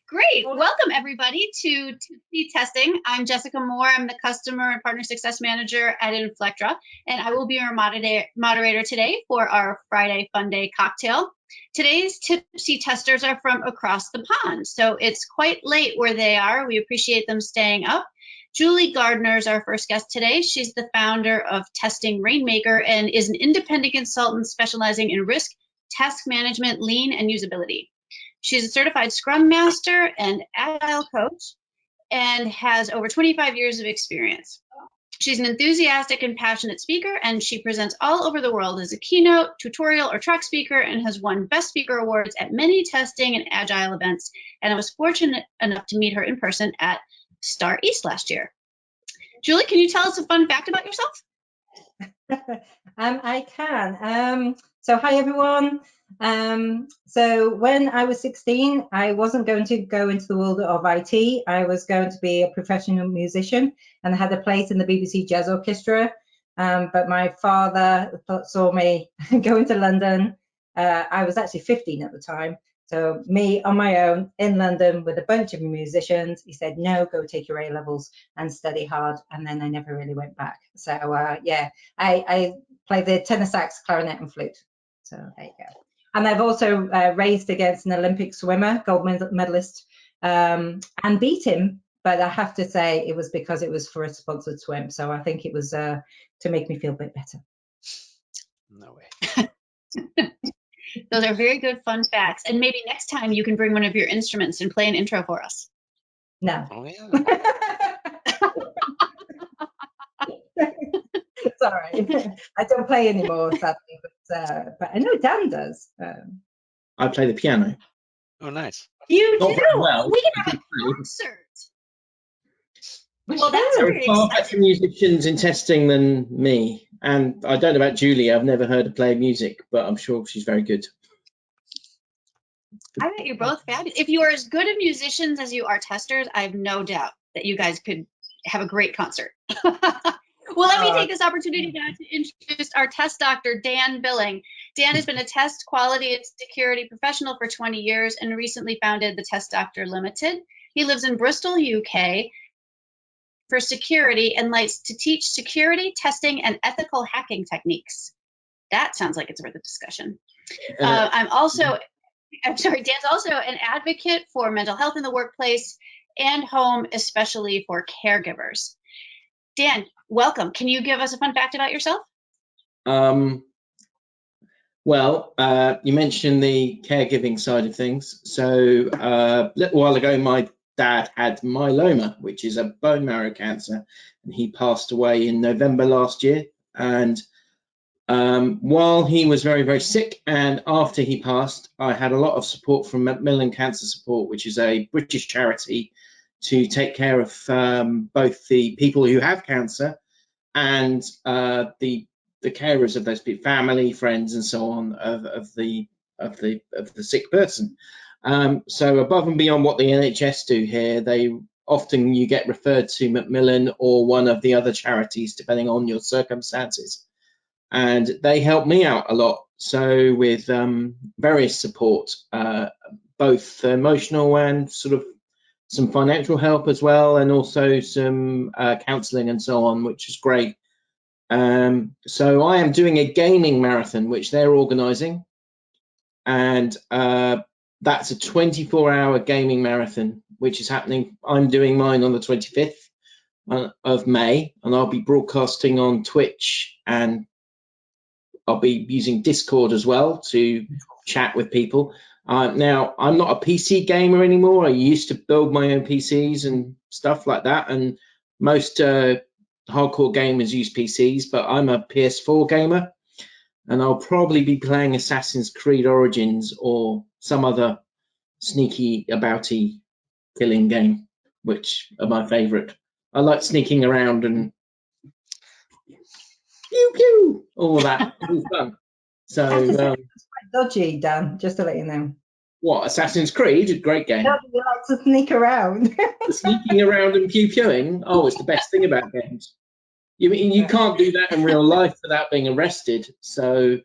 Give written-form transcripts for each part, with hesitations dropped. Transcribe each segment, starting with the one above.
Great. Welcome, everybody, to Tipsy Testing. I'm Jessica Moore. I'm the Customer and Partner Success Manager at Inflectra, and I will be your moderator today for our Friday Funday cocktail. Today's Tipsy testers are from across the pond, so it's quite late where they are. We appreciate them staying up. Julie Gardiner is our first guest today. She's the founder of TestingRainMaker and is an independent consultant specializing in risk, task management, lean, and usability. She's a certified Scrum Master and Agile coach and has over 25 years of experience. She's an enthusiastic and passionate speaker, and she presents all over the world as a keynote, tutorial, or track speaker, and has won Best Speaker awards at many testing and Agile events. And I was fortunate enough to meet her in person at Star East last year. Julie, can you tell us a fun fact about yourself? I can. So hi, everyone. So when I was 16, I wasn't going to go into the world of IT. I was going to be a professional musician and I had a place in the BBC Jazz Orchestra. But my father saw me going to London. I was actually 15 at the time. So me on my own in London with a bunch of musicians, he said, no, go take your A-levels and study hard. And then I never really went back. So yeah, I play the tenor sax, clarinet and flute. So there you go. And I've also raced against an Olympic swimmer, gold medalist, and beat him. But I have to say it was because it was for a sponsored swim. So I think it was to make me feel a bit better. No way. Those are very good fun facts. And maybe next time you can bring one of your instruments and play an intro for us. No. Oh, yeah. Sorry, I don't play anymore, sadly, but I know Dan does. I play the piano. Oh, nice. You Not do? very well. We can have a concert. Well, that's There very are far better exciting. musicians in testing than me. And I don't know about Julie. I've never heard her play music, but I'm sure she's very good. I bet you're both fabulous. If you are as good of musicians as you are testers, I have no doubt that you guys could have a great concert. Well, let me take this opportunity now to introduce our test doctor, Dan Billing. Dan has been a test, quality, and security professional for 20 years and recently founded the Test Doctor Limited. He lives in Bristol, UK, for security and likes to teach security, testing, and ethical hacking techniques. That sounds like it's worth a discussion. I'm sorry, Dan's also an advocate for mental health in the workplace and home, especially for caregivers. Dan, welcome. Can you give us a fun fact about yourself? Well, you mentioned the caregiving side of things. So a little while ago, my dad had myeloma, which is a bone marrow cancer, and he passed away in November last year. And while he was very, very sick and after he passed, I had a lot of support from Macmillan Cancer Support, which is a British charity to take care of both the people who have cancer and the carers of those people, family, friends, and so on of the sick person. So above and beyond what the NHS do here, you get referred to Macmillan or one of the other charities depending on your circumstances, and they help me out a lot. So with various support, both emotional and sort of some financial help as well, and also some counselling and so on, which is great. So I am doing a gaming marathon, which they're organising, and that's a 24-hour gaming marathon, which is happening. I'm doing mine on the 25th of May, and I'll be broadcasting on Twitch, and I'll be using Discord as well to chat with people. Now, I'm not a PC gamer anymore. I used to build my own PCs and stuff like that, and most hardcore gamers use PCs, but I'm a PS4 gamer, and I'll probably be playing Assassin's Creed Origins or some other sneaky abouty killing game, which are my favorite. I like sneaking around and pew pew, all that. It's fun. So It's quite dodgy, Dan, just to let you know. What, Assassin's Creed? A great game. You like to sneak around. Sneaking around and pew pewing. Oh, it's the best thing about games. You can't do that in real life without being arrested. So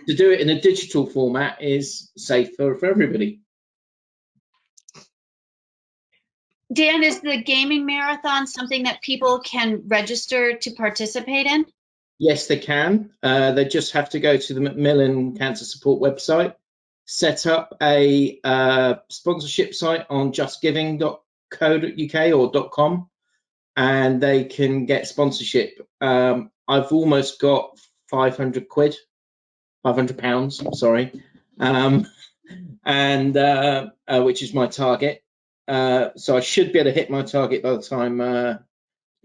to do it in a digital format is safer for everybody. Dan, is the gaming marathon something that people can register to participate in? Yes, they can. They just have to go to the Macmillan Cancer Support website, set up a sponsorship site on justgiving.co.uk or .com, and they can get sponsorship. I've almost got 500 quid, 500 pounds, sorry, and which is my target. So I should be able to hit my target by the time the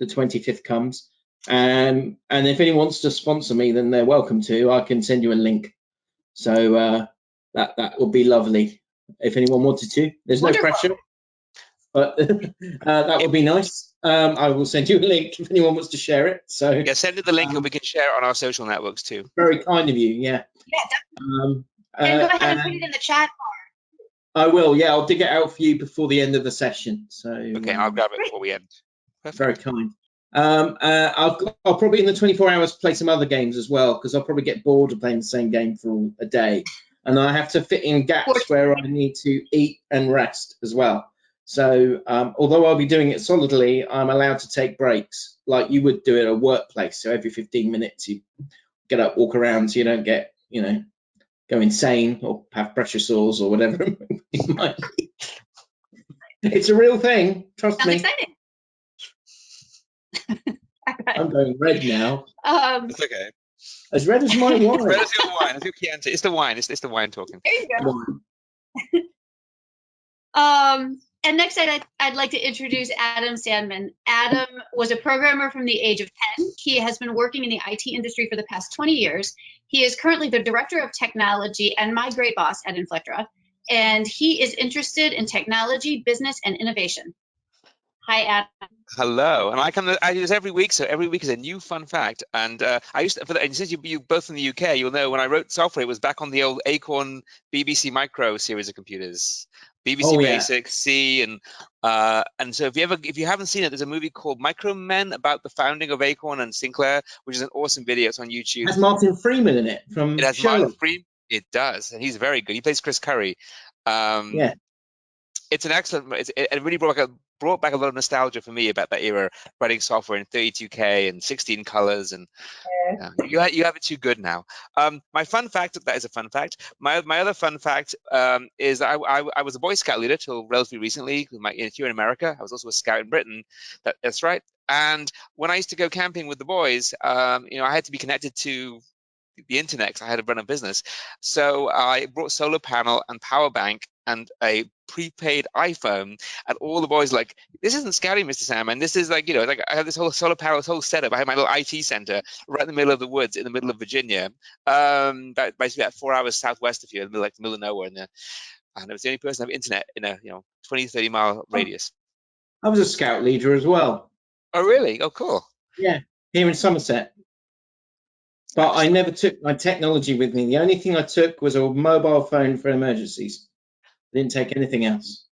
25th comes. And if anyone wants to sponsor me, then they're welcome to. I can send you a link. So that would be lovely if anyone wanted to. There's Wonderful. no pressure, but that would be nice. I will send you a link if anyone wants to share it. So Yeah, send it the link and we can share it on our social networks too. very kind of you. Yeah. Yeah, definitely. And go ahead and put it in the chat. I will. Yeah, I'll dig it out for you before the end of the session. So Okay, I'll grab it before we end. Perfect. very kind. I'll probably in the 24 hours play some other games as well, because I'll probably get bored of playing the same game for a day, and I have to fit in gaps where I need to eat and rest as well. So although I'll be doing it solidly, I'm allowed to take breaks like you would do at a workplace. So every 15 minutes you get up, walk around, so you don't get, go insane or have pressure sores or whatever it might be. It's a real thing, trust Sounds me. exciting. I'm going red now. It's okay. As red as my wine. Red as your wine. As your Chianti. It's the wine. It's the wine talking. There you go. And next I'd like to introduce Adam Sandman. Adam was a programmer from the age of 10. He has been working in the IT industry for the past 20 years. He is currently the Director of Technology and my great boss at Inflectra. And he is interested in technology, business, and innovation. Hi, Adam. Hello, and I do this every week, so every week is a new fun fact. And I used to, and since you both from the UK, you'll know when I wrote software, it was back on the old Acorn BBC Micro series of computers, BBC Basic, C, and so if you haven't seen it, there's a movie called Micro Men about the founding of Acorn and Sinclair, which is an awesome video. It's on YouTube. It has Martin Freeman in it from It has Sherlock. Martin Freeman. It does, and he's very good. He plays Chris Curry. Yeah. It's an excellent. It really brought back a lot of nostalgia for me about that era, writing software in 32K and 16 colors, and you have it too good now. My fun fact, that is a fun fact. My other fun fact is I was a Boy Scout leader till relatively recently. Here in America, I was also a Scout in Britain. That's right. And when I used to go camping with the boys, I had to be connected to the internet because I had to run a business. So I brought solar panel and power bank and a prepaid iPhone, and all the boys like, this isn't scouting, Mr. Salmon. This is like, like I have this whole solar panel, this whole setup. I have my little IT center right in the middle of the woods, in the middle of Virginia, basically about 4 hours southwest of here, in the middle of nowhere. And I was the only person to have internet in a 20, 30 mile radius. I was a Scout leader as well. Oh, really? Oh, cool. Yeah, here in Somerset. But I never took my technology with me. The only thing I took was a mobile phone for emergencies. I didn't take anything else.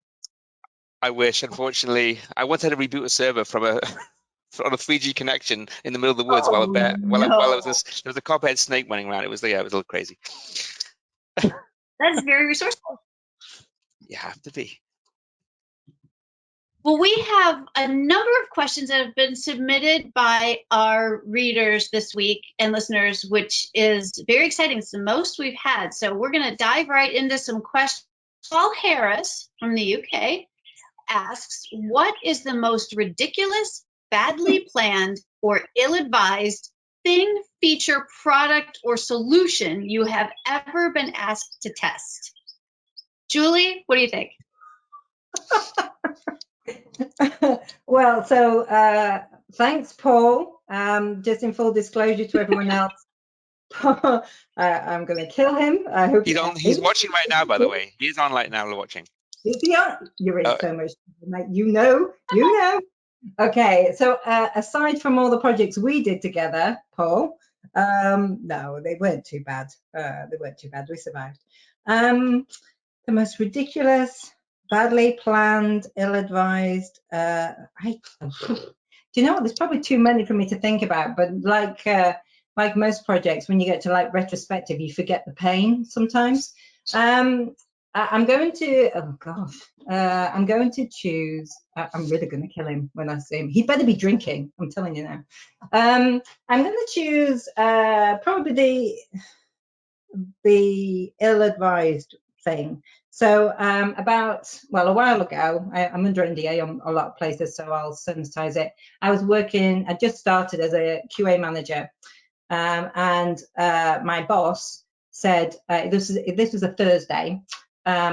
I wish. Unfortunately, I once had to reboot a server from on a 3G connection in the middle of the woods while there was a copperhead snake running around. It was a little crazy. That's very resourceful. You have to be. Well, we have a number of questions that have been submitted by our readers this week and listeners, which is very exciting. It's the most we've had. So we're going to dive right into some questions. Paul Harris from the UK asks, what is the most ridiculous, badly planned, or ill-advised thing, feature, product, or solution you have ever been asked to test? Julie, what do you think? Well, so thanks, Paul. Just in full disclosure to everyone else, I'm going to kill him. I hope he's watching right now, by the way. He's on right now watching. Is he on? You're in so much, mate. You know. Okay, so aside from all the projects we did together, Paul, no, they weren't too bad. We survived. The most ridiculous, badly planned, ill-advised. Do you know what? There's probably too many for me to think about. But like most projects, when you get to retrospective, you forget the pain sometimes. I'm going to, oh gosh, I'm going to choose, I'm really going to kill him when I see him. He better be drinking, I'm telling you now. I'm going to choose probably the ill-advised thing. So a while ago, I'm under NDA on a lot of places, so I'll sanitize it. I just started as a QA manager, and my boss said, this was a Thursday.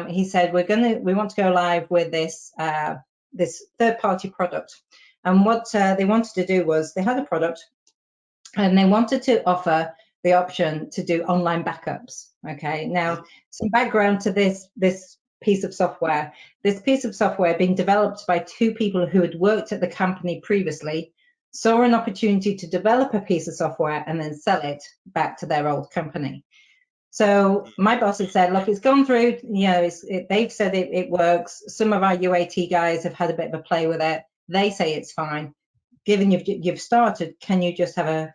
He said, we want to go live with this third-party product. And what they wanted to do was, they had a product and they wanted to offer the option to do online backups. Okay, now some background to this piece of software. This piece of software being developed by two people who had worked at the company previously, saw an opportunity to develop a piece of software and then sell it back to their old company. So my boss had said, look, it's gone through, they've said it works. Some of our UAT guys have had a bit of a play with it. They say it's fine. Given you've started, can you just have a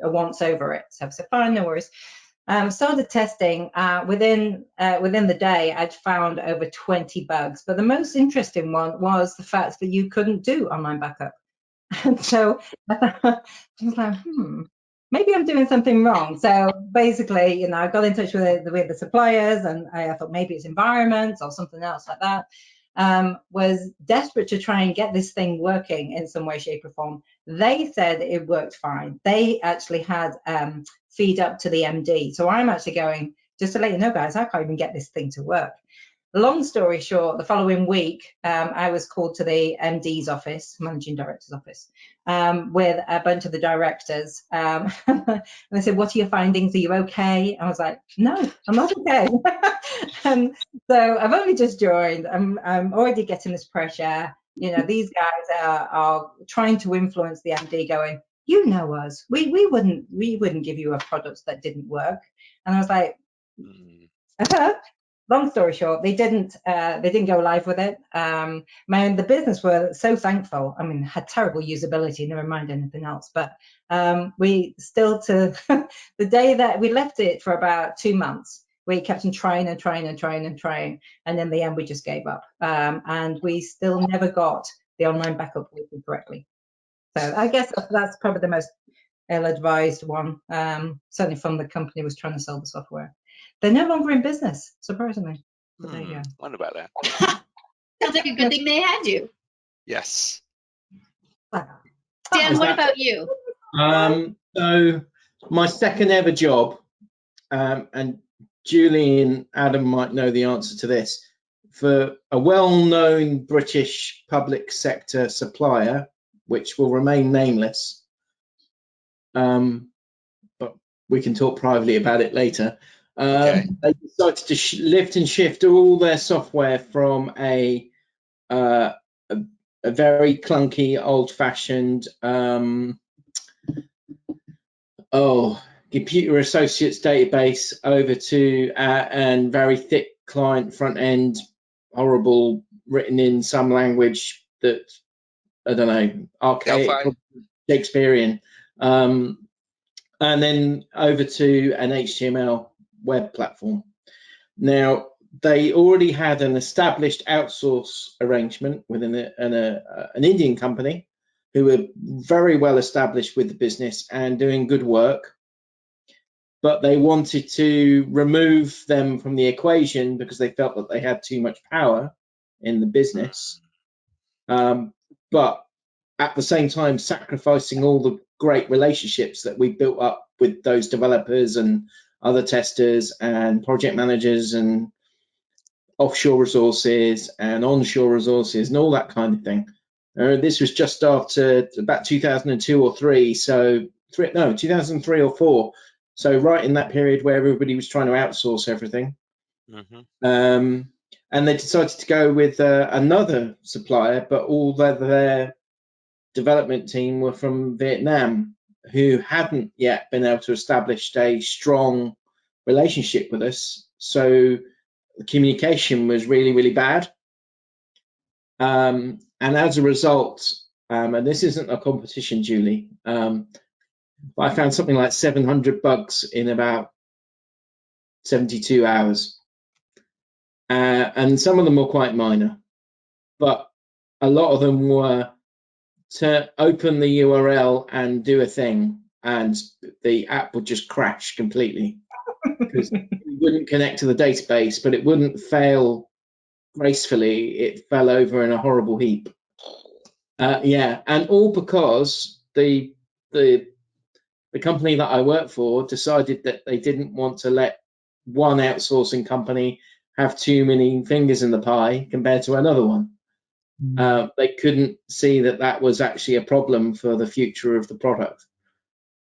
once over it? So I said, fine, no worries. Started testing. Within the day, I'd found over 20 bugs. But the most interesting one was the fact that you couldn't do online backup. And so I was like, maybe I'm doing something wrong. So basically, I got in touch with the suppliers, and I thought maybe it's environment or something else like that. Was desperate to try and get this thing working in some way, shape, or form. They said it worked fine. They actually had feed up to the MD. So I'm actually going, just to let you know, guys, I can't even get this thing to work. Long story short, the following week, I was called to the MD's office, managing director's office, with a bunch of the directors. And they said, what are your findings? Are you okay? I was like, no, I'm not okay. And so I've only just joined. I'm already getting this pressure. These guys are trying to influence the MD, going, you know us. We wouldn't give you a product that didn't work. And I was like, long story short, they didn't go live with it. The business were so thankful. I mean, had terrible usability, never mind anything else. But we still, to the day that we left it for about 2 months, we kept on trying, and in the end we just gave up. And we still never got the online backup working correctly. So I guess that's probably the most ill-advised one. Certainly from the company was trying to sell the software. They're no longer in business, surprisingly. But there you go. Wonder about that. Sounds like a good thing they had you. Yes. Dan, what about you? So my second ever job, and Julie and Adam might know the answer to this, for a well-known British public sector supplier, which will remain nameless, but we can talk privately about it later. Okay. They decided to lift and shift all their software from a very clunky, old-fashioned Computer Associates database over to and very thick client front end, horrible, written in some language that I don't know, archaic, Shakespearean, and then over to an HTML web platform. Now, they already had an established outsource arrangement within an Indian company who were very well established with the business and doing good work, but they wanted to remove them from the equation because they felt that they had too much power in the business, but at the same time sacrificing all the great relationships that we built up with those developers and other testers and project managers and offshore resources and onshore resources and all that kind of thing. This was just after about 2002 or 3, 2003 or 4. So right in that period where everybody was trying to outsource everything. And they decided to go with another supplier, but all their development team were from Vietnam, who hadn't yet been able to establish a strong relationship with us. So the communication was really, really bad. And as a result, and this isn't a competition, Julie, I found something like 700 bugs in about 72 hours. and some of them were quite minor, but a lot of them were to open the URL and do a thing, and the app would just crash completely because it wouldn't connect to the database, but it wouldn't fail gracefully. It fell over in a horrible heap. Yeah, and all because the company that I work for decided that they didn't want to let one outsourcing company have too many fingers in the pie compared to another one. They couldn't see that that was actually a problem for the future of the product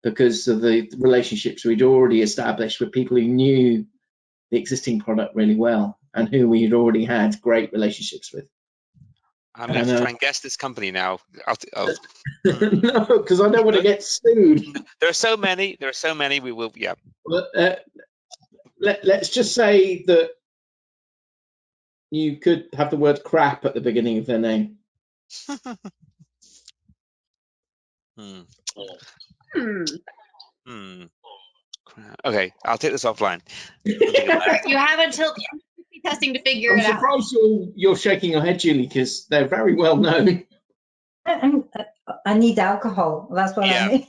because of the relationships we'd already established with people who knew the existing product really well and who we had already had great relationships with. I'm going to have to try and guess this company now. No, because I don't want to get sued. There are so many. There are so many. We will, yeah. Well, let's just say that you could have the word crap at the beginning of their name. Okay, I'll take this offline. You have until testing to figure it out. I'm surprised you're shaking your head, Julie, because they're very well known. I need alcohol. That's what I need.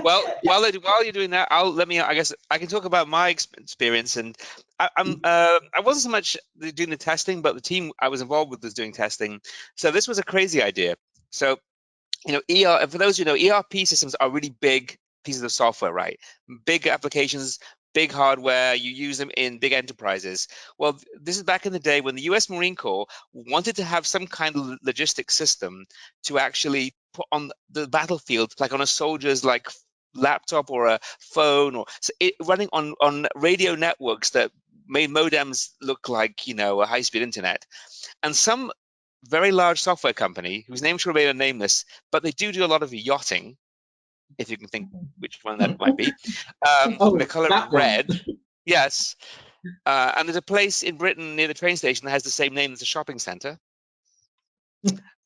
Well, while you're doing that, I guess I can talk about my experience. And I wasn't so much doing the testing, but the team I was involved with was doing testing. So this was a crazy idea. So, for those who know, ERP systems are really big pieces of software, right? Big applications, big hardware. You use them in big enterprises. Well, this is back in the day when the U.S. Marine Corps wanted to have some kind of logistics system to actually put on the battlefield, like on a soldier's laptop or a phone, or running on radio networks that made modems look like a high-speed internet. And some very large software company whose name should remain nameless, but they do a lot of yachting, if you can think which one that might be. The color red. Yes. And there's a place in Britain near the train station that has the same name as a shopping center.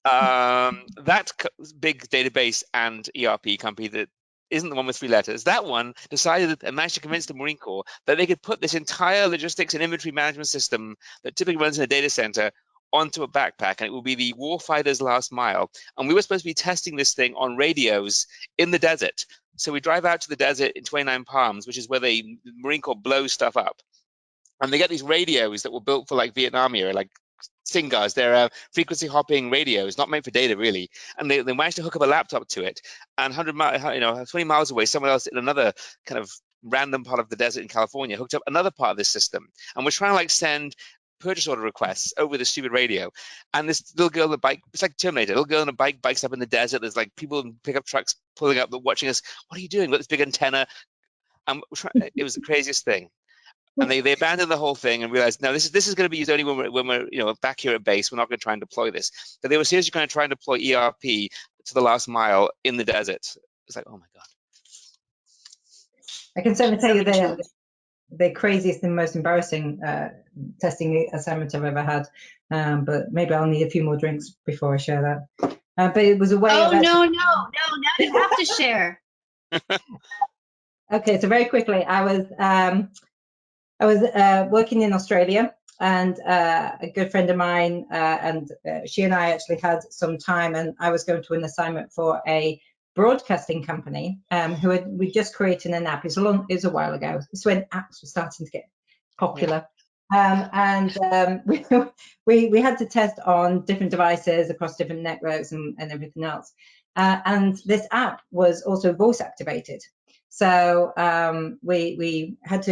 That big database and ERP company that isn't the one with 3 letters, that one decided and managed to convince the Marine Corps that they could put this entire logistics and inventory management system that typically runs in a data center onto a backpack, and it will be the warfighter's last mile. And we were supposed to be testing this thing on radios in the desert. So we drive out to the desert in 29 Palms, which is where the Marine Corps blows stuff up. And they get these radios that were built for Vietnam era, like Singars. They're frequency hopping radios, not meant for data really. And they managed to hook up a laptop to it. And 20 miles away, someone else in another kind of random part of the desert in California hooked up another part of this system. And we're trying to send purchase order requests over the stupid radio. And this little girl on a bike, it's like Terminator, little girl on a bike bikes up in the desert. There's people in pickup trucks pulling up, watching us. What are you doing? Got this big antenna. It was the craziest thing. And they abandoned the whole thing and realized, no, this is going to be used only when we're back here at base. We're not going to try and deploy this. But they were seriously going to try and deploy ERP to the last mile in the desert. It's like, oh my God. I can certainly tell you the craziest and most embarrassing testing assignment I've ever had. But maybe I'll need a few more drinks before I share that. But it was a way of no, now you have to share. Okay, so very quickly, I was working in Australia, and a good friend of mine, and she and I actually had some time, and I was going to an assignment for a broadcasting company we just created an app. It was a while ago. It's when apps were starting to get popular. And we had to test on different devices across different networks and everything else. And this app was also voice activated. So we had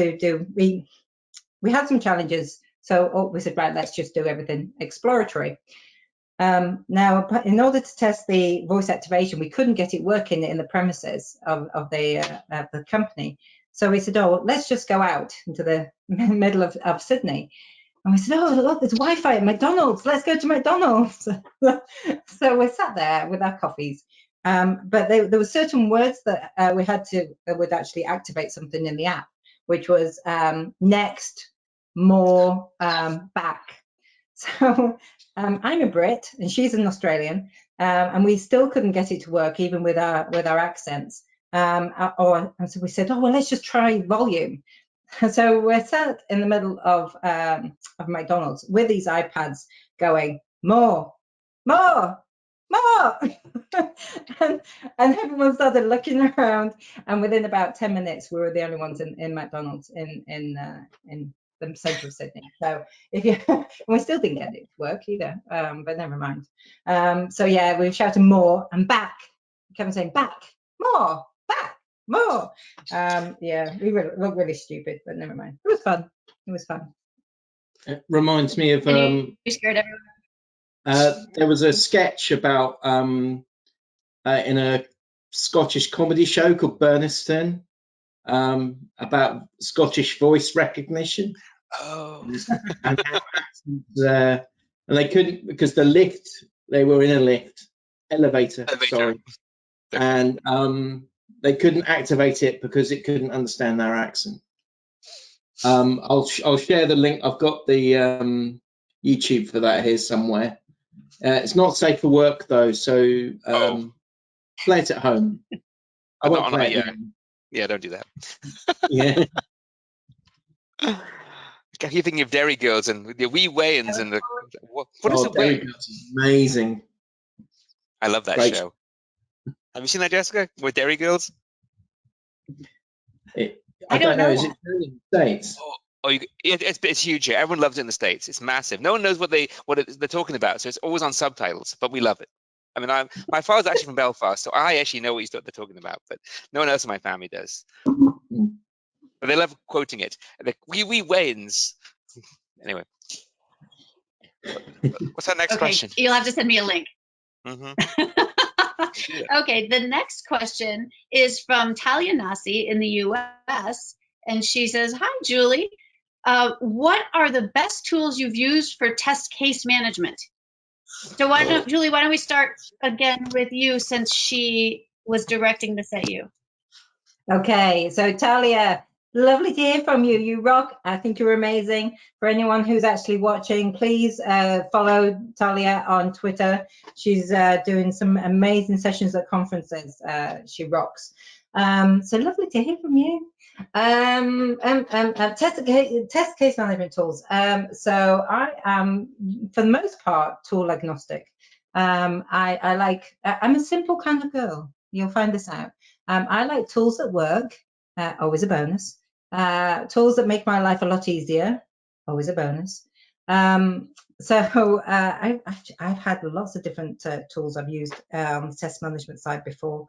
some challenges. So we said, right, let's just do everything exploratory. Now, in order to test the voice activation, we couldn't get it working in the premises of the company. So we said, oh, let's just go out into the middle of Sydney. And we said, oh, look, there's Wi-Fi at McDonald's. Let's go to McDonald's. So we sat there with our coffees. But there were certain words that that would actually activate something in the app, which was next, more, back. So I'm a Brit and she's an Australian, and we still couldn't get it to work even with our accents. And so we said, oh well, let's just try volume. So we're sat in the middle of McDonald's with these iPads going, more, more, more. and everyone started looking around, and within about 10 minutes, we were the only ones in McDonald's in the centre of Sydney. So if you, we still didn't get it to work either, but never mind. So yeah, we were shouting more and back. Kevin saying back, more, back, more. Yeah, we looked really stupid, but never mind. It was fun. It was fun. It reminds me of You scared everyone. there was a sketch about in a Scottish comedy show called Burniston about Scottish voice recognition. Oh. and they couldn't, because they were in a elevator. Sorry, and they couldn't activate it because it couldn't understand their accent. I'll share the link. I've got the YouTube for that here somewhere. It's not safe for work though, so play it at home. I won't play it. Yeah, don't do that. Yeah. I keep thinking of Dairy Girls and the wee weigh-ins and the what is it? Dairy Girls is amazing. I love that Great show. Have you seen that, Jessica? With Dairy Girls? I don't know. Is it in the States? It's huge here. Everyone loves it in the States. It's massive. No one knows what they're talking about, so it's always on subtitles. But we love it. I mean, my father's actually from Belfast, so I actually know what they're talking about, but no one else in my family does. But they love quoting it. The wee weigh-ins. Anyway, what's our next question? You'll have to send me a link. Mm-hmm. Okay, the next question is from Talia Nasi in the US, and she says, "Hi, Julie. What are the best tools you've used for test case management?" So Julie, why don't we start again with you, since she was directing this at you. Okay, so Talia, lovely to hear from you. You rock. I think you're amazing. For anyone who's actually watching, please follow Talia on Twitter. She's doing some amazing sessions at conferences. She rocks. So lovely to hear from you. Test case management tools. So I am, for the most part, tool agnostic. I'm a simple kind of girl. You'll find this out. I like tools that work, always a bonus. Tools that make my life a lot easier, always a bonus. So I've had lots of different tools I've used on the test management side before.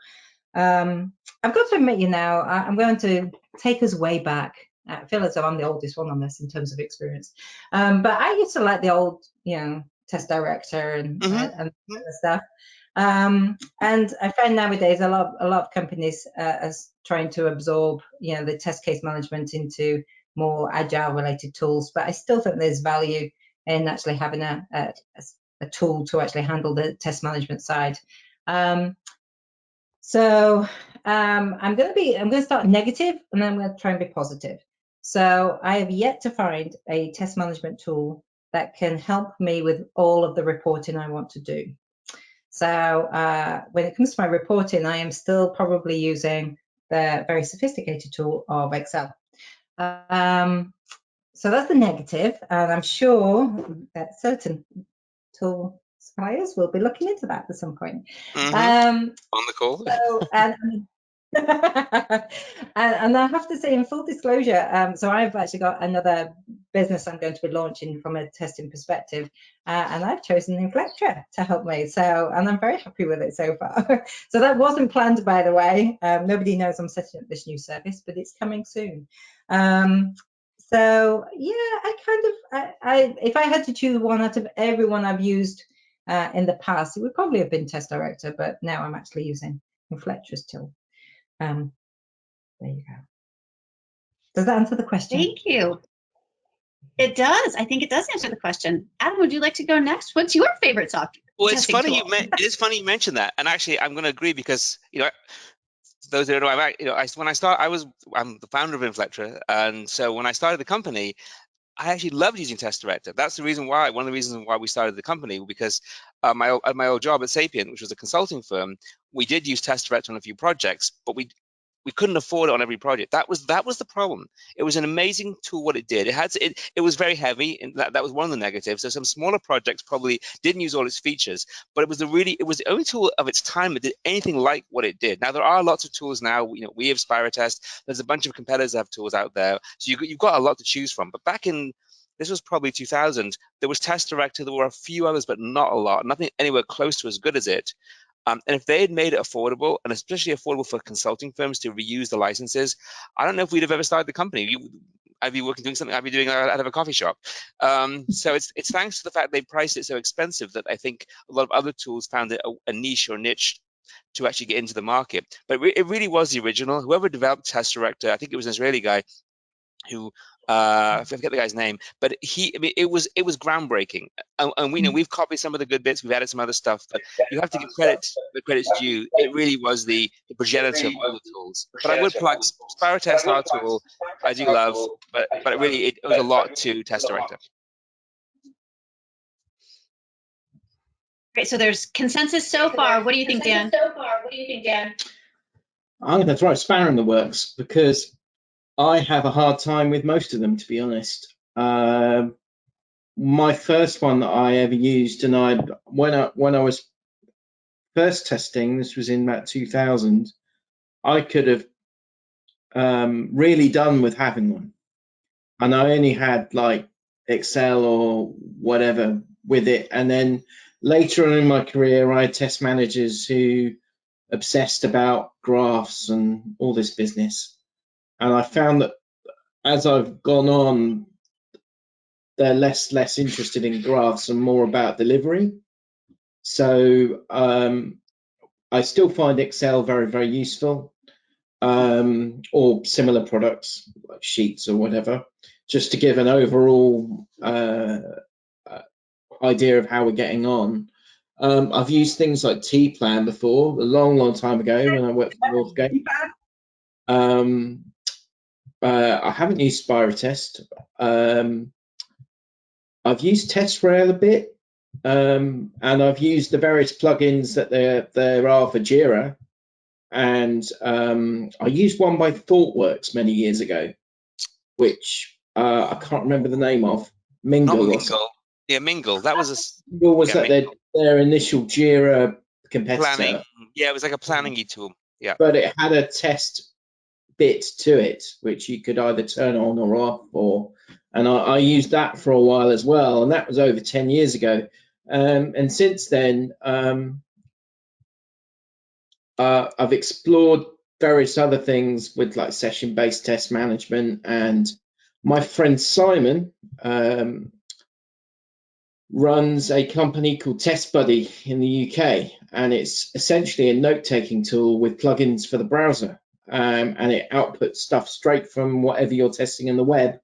I've got to admit, I'm going to take us way back. I feel as though I'm the oldest one on this in terms of experience. But I used to like the old, test director and stuff. And I find nowadays a lot of companies are trying to absorb, the test case management into more agile related tools. But I still think there's value in actually having a tool to actually handle the test management side. So I'm going to start negative, and then I'm going to try and be positive. So I have yet to find a test management tool that can help me with all of the reporting I want to do. So when it comes to my reporting, I am still probably using the very sophisticated tool of Excel. So that's the negative, and I'm sure that certain tool suppliers will be looking into that at some point. On the call. So, and I have to say, in full disclosure, so I've actually got another business I'm going to be launching from a testing perspective, and I've chosen Inflectra to help me. And I'm very happy with it so far. So that wasn't planned, by the way. Nobody knows I'm setting up this new service, but it's coming soon. So yeah, if I had to choose one out of everyone I've used in the past, it would probably have been Test Director, but now I'm actually using Inflectra's tool. There you go. Does that answer the question? Thank you. It does. I think it does answer the question. Adam, would you like to go next? What's your favorite software? Well, it's funny you mentioned that, and actually, I'm going to agree because those who don't know, I'm the founder of Inflectra, and so when I started the company, I actually loved using Test Director. That's the reason why. One of the reasons why we started the company, because my old job at Sapient, which was a consulting firm, we did use Test Director on a few projects, but we couldn't afford it on every project. That was the problem. It was an amazing tool. What it did, it was very heavy, and that was one of the negatives. So some smaller projects probably didn't use all its features, but it was the only tool of its time that did anything like what it did. Now there are lots of tools now. We have SpiroTest. There's a bunch of competitors that have tools out there, so you've got a lot to choose from. But back in, this was probably 2000, there was Test Director. There were a few others, but not a lot. Nothing anywhere close to as good as it. And if they had made it affordable, and especially affordable for consulting firms to reuse the licenses, I don't know if we'd have ever started the company. I'd be doing something I'd be doing out of a coffee shop. So it's thanks to the fact they priced it so expensive that I think a lot of other tools found it a niche or niche to actually get into the market. But it really was the original. Whoever developed Test Director, I think it was an Israeli guy who I forget the guy's name, but it was groundbreaking, and we've copied some of the good bits, we've added some other stuff, but you have to give credit where credit's due. It really was the progenitor of all the tools. But I would plug SpiroTest, our tool, I do love, but it really it was a lot to Test Director. Great. So there's consensus so far. What do you think, Dan? I'm going to throw a spanner in the works because I have a hard time with most of them, to be honest. My first one that I ever used, and when I was first testing, this was in about 2000, I could have really done with having one, and I only had like Excel or whatever with it. And then later on in my career, I had test managers who obsessed about graphs and all this business. And I found that as I've gone on, they're less interested in graphs and more about delivery. So I still find Excel very, very useful, or similar products like Sheets or whatever, just to give an overall idea of how we're getting on. I've used things like T-Plan before, a long time ago when I worked for Northgate. I haven't used SpiroTest. I've used TestRail a bit, and I've used the various plugins that there are for Jira. And I used one by ThoughtWorks many years ago, which I can't remember the name of. Mingle. Yeah, Mingle. That was Mingle was their initial Jira competitor. Planning. Yeah, it was like a planning-y tool. Yeah. But it had a test bit to it, which you could either turn on or off, and I used that for a while as well, and that was over 10 years ago. And since then, I've explored various other things with like session-based test management, and my friend Simon runs a company called Test Buddy in the UK, and it's essentially a note-taking tool with plugins for the browser, and it outputs stuff straight from whatever you're testing in the web,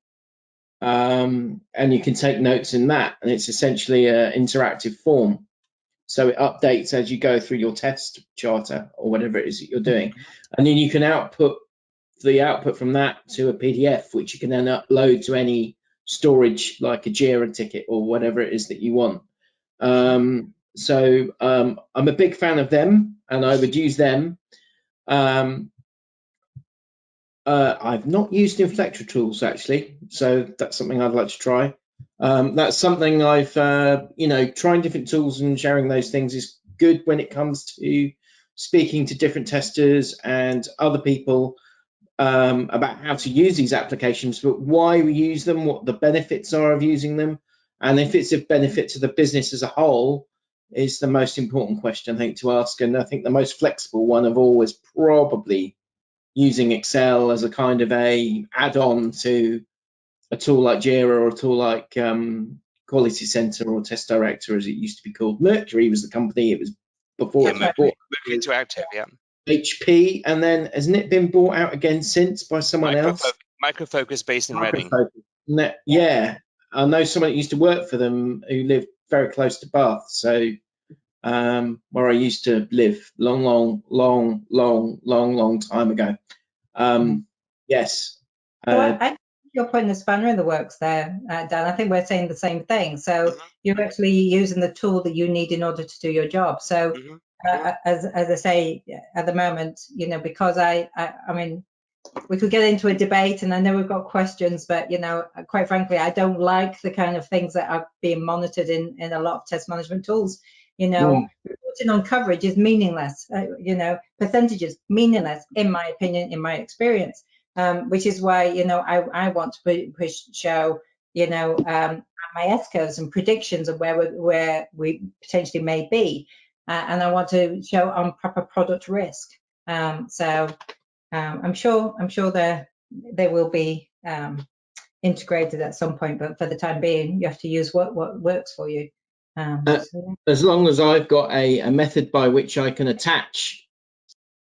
and you can take notes in that, and it's essentially an interactive form. So it updates as you go through your test charter or whatever it is that you're doing. And then you can output the output from that to a PDF, which you can then upload to any storage like a Jira ticket or whatever it is that you want. So I'm a big fan of them, and I would use them. I've not used Inflectra tools actually, so that's something I'd like to try. That's something I've, trying different tools and sharing those things is good when it comes to speaking to different testers and other people about how to use these applications, but why we use them, what the benefits are of using them, and if it's a benefit to the business as a whole is the most important question, I think, to ask. And I think the most flexible one of all is probably using Excel as a kind of a add-on to a tool like Jira or a tool like Quality Center or Test Director, as it used to be called. Mercury was the company it was before. Yeah, Mercury Interactive, yeah. HP, and then hasn't it been bought out again since by someone else? Micro Focus based in Reading. Yeah, I know someone that used to work for them who lived very close to Bath, so where I used to live long time ago. Yes. I think you're putting a spanner in the works there, Dan. I think we're saying the same thing. So you're actually using the tool that you need in order to do your job. So as I say, at the moment, you know, because I mean, we could get into a debate, and I know we've got questions, but, you know, quite frankly, I don't like the kind of things that are being monitored in a lot of test management tools. You know, reporting on coverage is meaningless. You know, percentages meaningless, in my opinion, in my experience. Which is why, you know, I want to show, you know, my S-curves and predictions of where we potentially may be, and I want to show on proper product risk. So I'm sure they will be integrated at some point, but for the time being, you have to use what works for you. So, as long as I've got a method by which I can attach,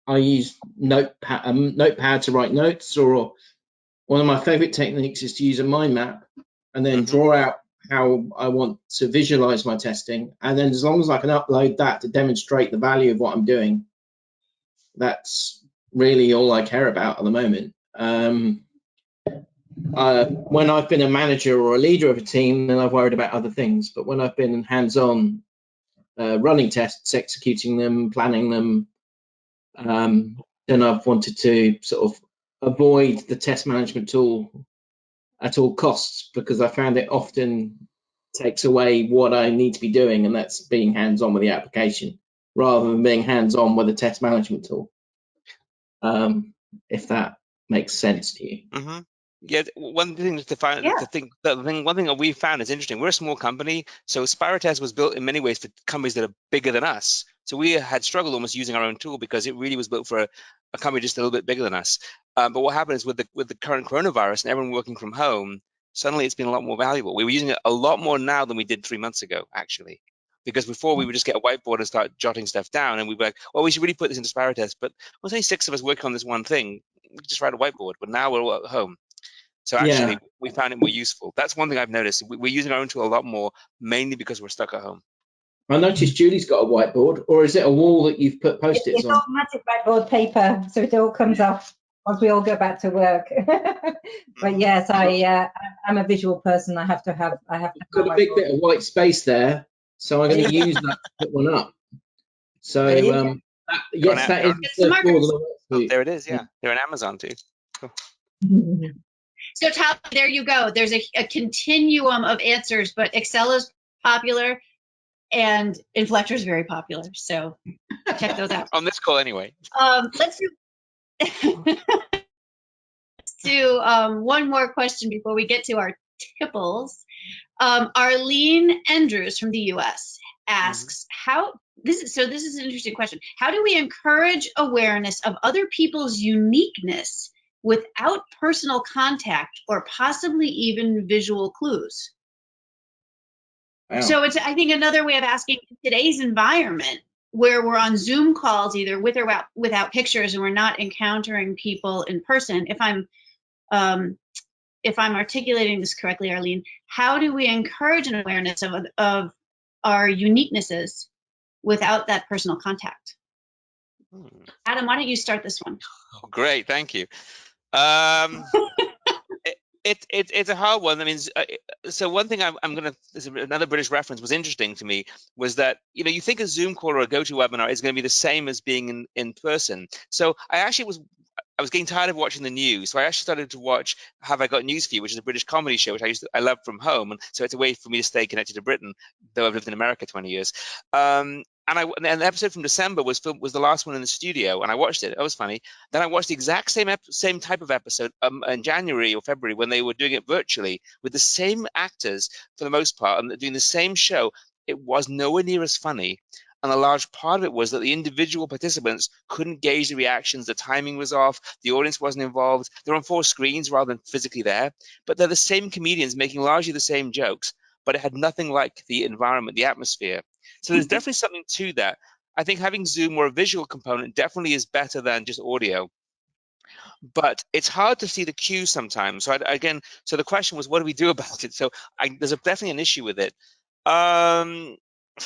I use Notepad to write notes, or one of my favorite techniques is to use a mind map and then draw out how I want to visualize my testing. And then as long as I can upload that to demonstrate the value of what I'm doing, that's really all I care about at the moment. When I've been a manager or a leader of a team, then I've worried about other things. But when I've been hands-on, running tests, executing them, planning them, then I've wanted to sort of avoid the test management tool at all costs, because I found it often takes away what I need to be doing, and that's being hands-on with the application rather than being hands-on with a test management tool. If that makes sense to you. Yeah, one thing to find, one thing that we found is interesting. We're a small company, so Spiritest was built in many ways for companies that are bigger than us. So we had struggled almost using our own tool because it really was built for a company just a little bit bigger than us. But what happened is with the current coronavirus and everyone working from home, suddenly it's been a lot more valuable. We were using it a lot more now than we did 3 months ago, actually. Because before we would just get a whiteboard and start jotting stuff down, and we'd be like, well, we should really put this into Spiritest. But there's only 6 of us working on this one thing. We could just write a whiteboard. But now we're all at home. So actually, we found it more useful. That's one thing I've noticed. We're using our own tool a lot more, mainly because we're stuck at home. I noticed Julie's got a whiteboard, or is it a wall that you've put Post-its on? It's automatic whiteboard paper, so it all comes off once we all go back to work. But yes, I'm a visual person. I have to have. Got a big bit of white space there, so I'm going to use that to put one up. So yes, that is the first oh, there it is. Yeah, they're on Amazon too. Cool. So Tal, there you go. There's a continuum of answers, but Excel is popular and Inflectra is very popular. So check those out. On this call anyway. Let's do one more question before we get to our tipples. Arlene Andrews from the US asks, this is an interesting question. How do we encourage awareness of other people's uniqueness without personal contact or possibly even visual clues? Wow. So it's, I think, another way of asking, today's environment where we're on Zoom calls, either with or without pictures, and we're not encountering people in person. If I'm articulating this correctly, Arlene, how do we encourage an awareness of our uniquenesses without that personal contact? Adam, why don't you start this one? Oh, great, thank you. It's a hard one. I mean, so one thing another British reference was interesting to me was that, you know, you think a Zoom call or a GoToWebinar is going to be the same as being in person. So I was getting tired of watching the news, so I actually started to watch Have I Got News For You, which is a British comedy show, which I love from home, and so it's a way for me to stay connected to Britain, though I've lived in America 20 years. And the episode from December was the last one in the studio, and I watched it. It was funny. Then I watched the exact same type of episode in January or February when they were doing it virtually with the same actors for the most part and doing the same show. It was nowhere near as funny. And a large part of it was that the individual participants couldn't gauge the reactions. The timing was off. The audience wasn't involved. They're on 4 screens rather than physically there. But they're the same comedians making largely the same jokes, but it had nothing like the environment, the atmosphere. So there's definitely something to that. I think having Zoom or a visual component definitely is better than just audio. But it's hard to see the cues sometimes. So so the question was, what do we do about it? So there's definitely an issue with it. I don't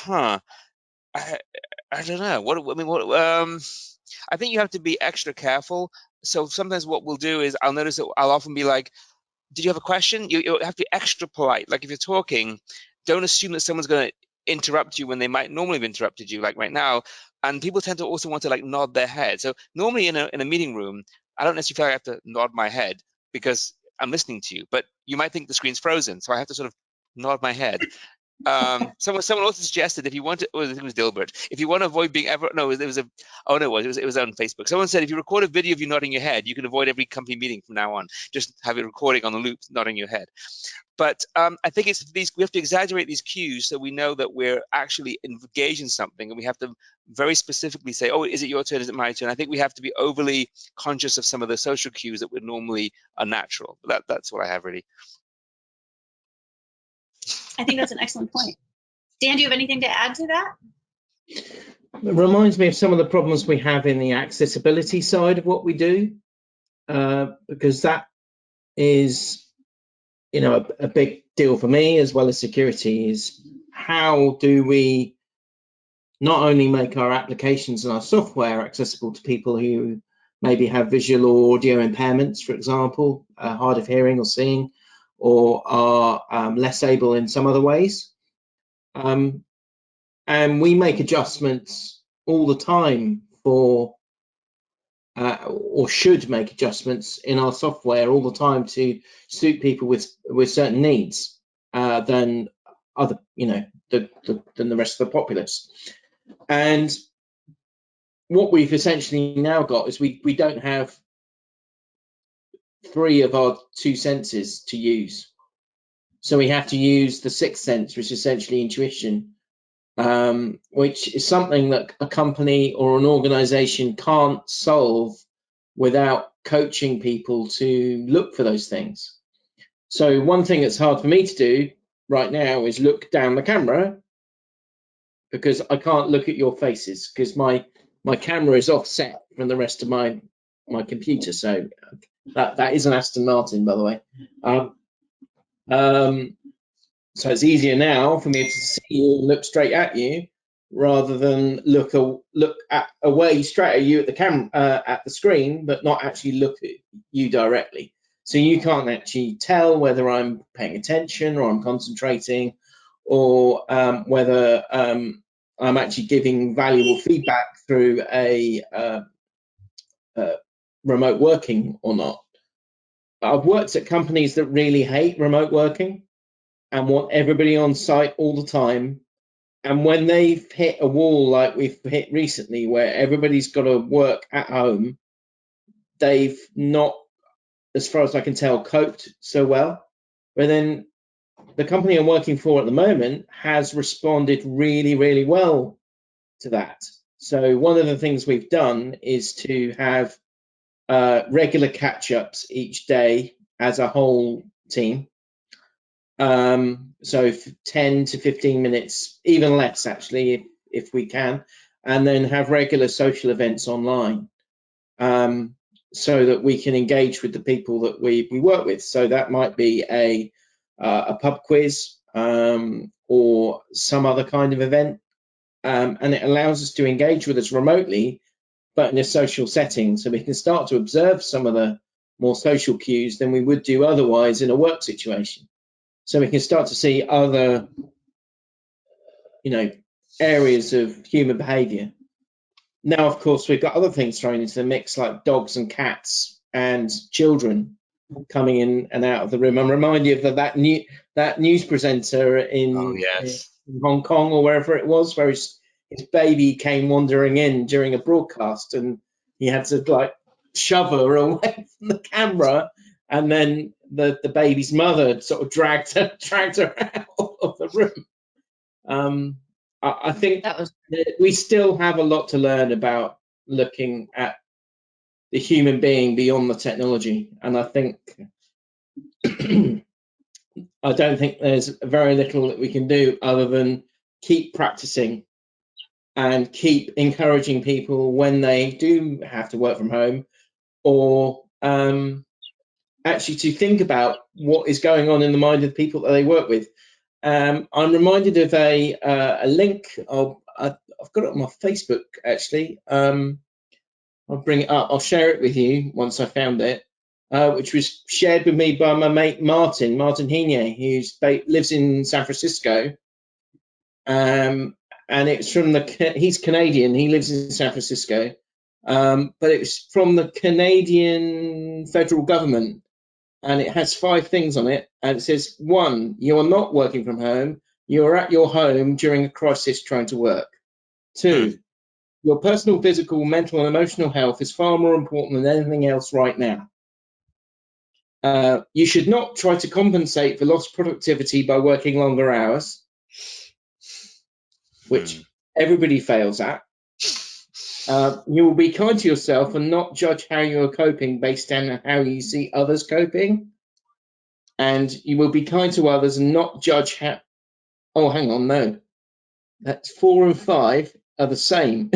know. I think you have to be extra careful. So sometimes what we'll do is I'll notice that I'll often be like, did you have a question? You have to be extra polite. Like if you're talking, don't assume that someone's going to interrupt you when they might normally have interrupted you, like right now. And people tend to also want to like nod their head. So normally in a meeting room, I don't necessarily feel like I have to nod my head because I'm listening to you, but you might think the screen's frozen, so I have to sort of nod my head. Someone also suggested if you want to, I think it was Dilbert, if you want to avoid being ever, no, it was a, oh no, it was on Facebook. Someone said if you record a video of you nodding your head, you can avoid every company meeting from now on. Just have it recording on the loop, nodding your head. But I think it's these, we have to exaggerate these cues so we know that we're actually engaged in something, and we have to very specifically say, oh, is it your turn? Is it my turn? I think we have to be overly conscious of some of the social cues that would normally are natural. That's what I have really. I think that's an excellent point. Dan, do you have anything to add to that? It reminds me of some of the problems we have in the accessibility side of what we do, because that is, you know, a big deal for me as well as security. Is how do we not only make our applications and our software accessible to people who maybe have visual or audio impairments, for example, hard of hearing or seeing, or are less able in some other ways. And we make adjustments all the time for, or should make adjustments in our software all the time to suit people with certain needs than other, you know, than the rest of the populace. And what we've essentially now got is we don't have 3 of our 2 senses to use. So we have to use the 6th sense, which is essentially intuition, which is something that a company or an organization can't solve without coaching people to look for those things. So one thing that's hard for me to do right now is look down the camera, because I can't look at your faces because my camera is offset from the rest of my computer. So that is an Aston Martin, by the way. So it's easier now for me to see you and look straight at you rather than look away straight at you at the camera, at the screen, but not actually look at you directly. So you can't actually tell whether I'm paying attention or I'm concentrating, or whether I'm actually giving valuable feedback through a remote working or not. I've worked at companies that really hate remote working and want everybody on site all the time. And when they've hit a wall like we've hit recently, where everybody's got to work at home, they've not, as far as I can tell, coped so well. But then the company I'm working for at the moment has responded really, really well to that. So one of the things we've done is to have regular catch-ups each day as a whole team. So 10 to 15 minutes, even less actually, if we can, and then have regular social events online, so that we can engage with the people that we work with. So that might be a pub quiz, or some other kind of event, and it allows us to engage with us remotely, but in a social setting, so we can start to observe some of the more social cues than we would do otherwise in a work situation. So we can start to see other, you know, areas of human behavior. Now, of course, we've got other things thrown into the mix, like dogs and cats and children coming in and out of the room. I'm reminded of that news presenter in Hong Kong or wherever it was, where his baby came wandering in during a broadcast, and he had to like shove her away from the camera, and then the baby's mother sort of dragged her out of the room. I think that we still have a lot to learn about looking at the human being beyond the technology, and I think I don't think there's very little that we can do other than keep practicing and keep encouraging people when they do have to work from home, or actually to think about what is going on in the mind of the people that they work with. I'm reminded of a link. I've got it on my Facebook actually. I'll bring it up. I'll share it with you once I found it, which was shared with me by my mate Martin Hine, who lives in San Francisco. and it's from he's Canadian. He lives in San Francisco, but it's from the Canadian federal government, and it has 5 things on it, and it says 1, you are not working from home. You are at your home during a crisis trying to work. 2, your personal, physical, mental, and emotional health is far more important than anything else right now. You should not try to compensate for lost productivity by working longer hours, which everybody fails at. You will be kind to yourself and not judge how you are coping based on how you see others coping. And you will be kind to others and not judge how... Oh, hang on, no. That's 4 and 5 are the same.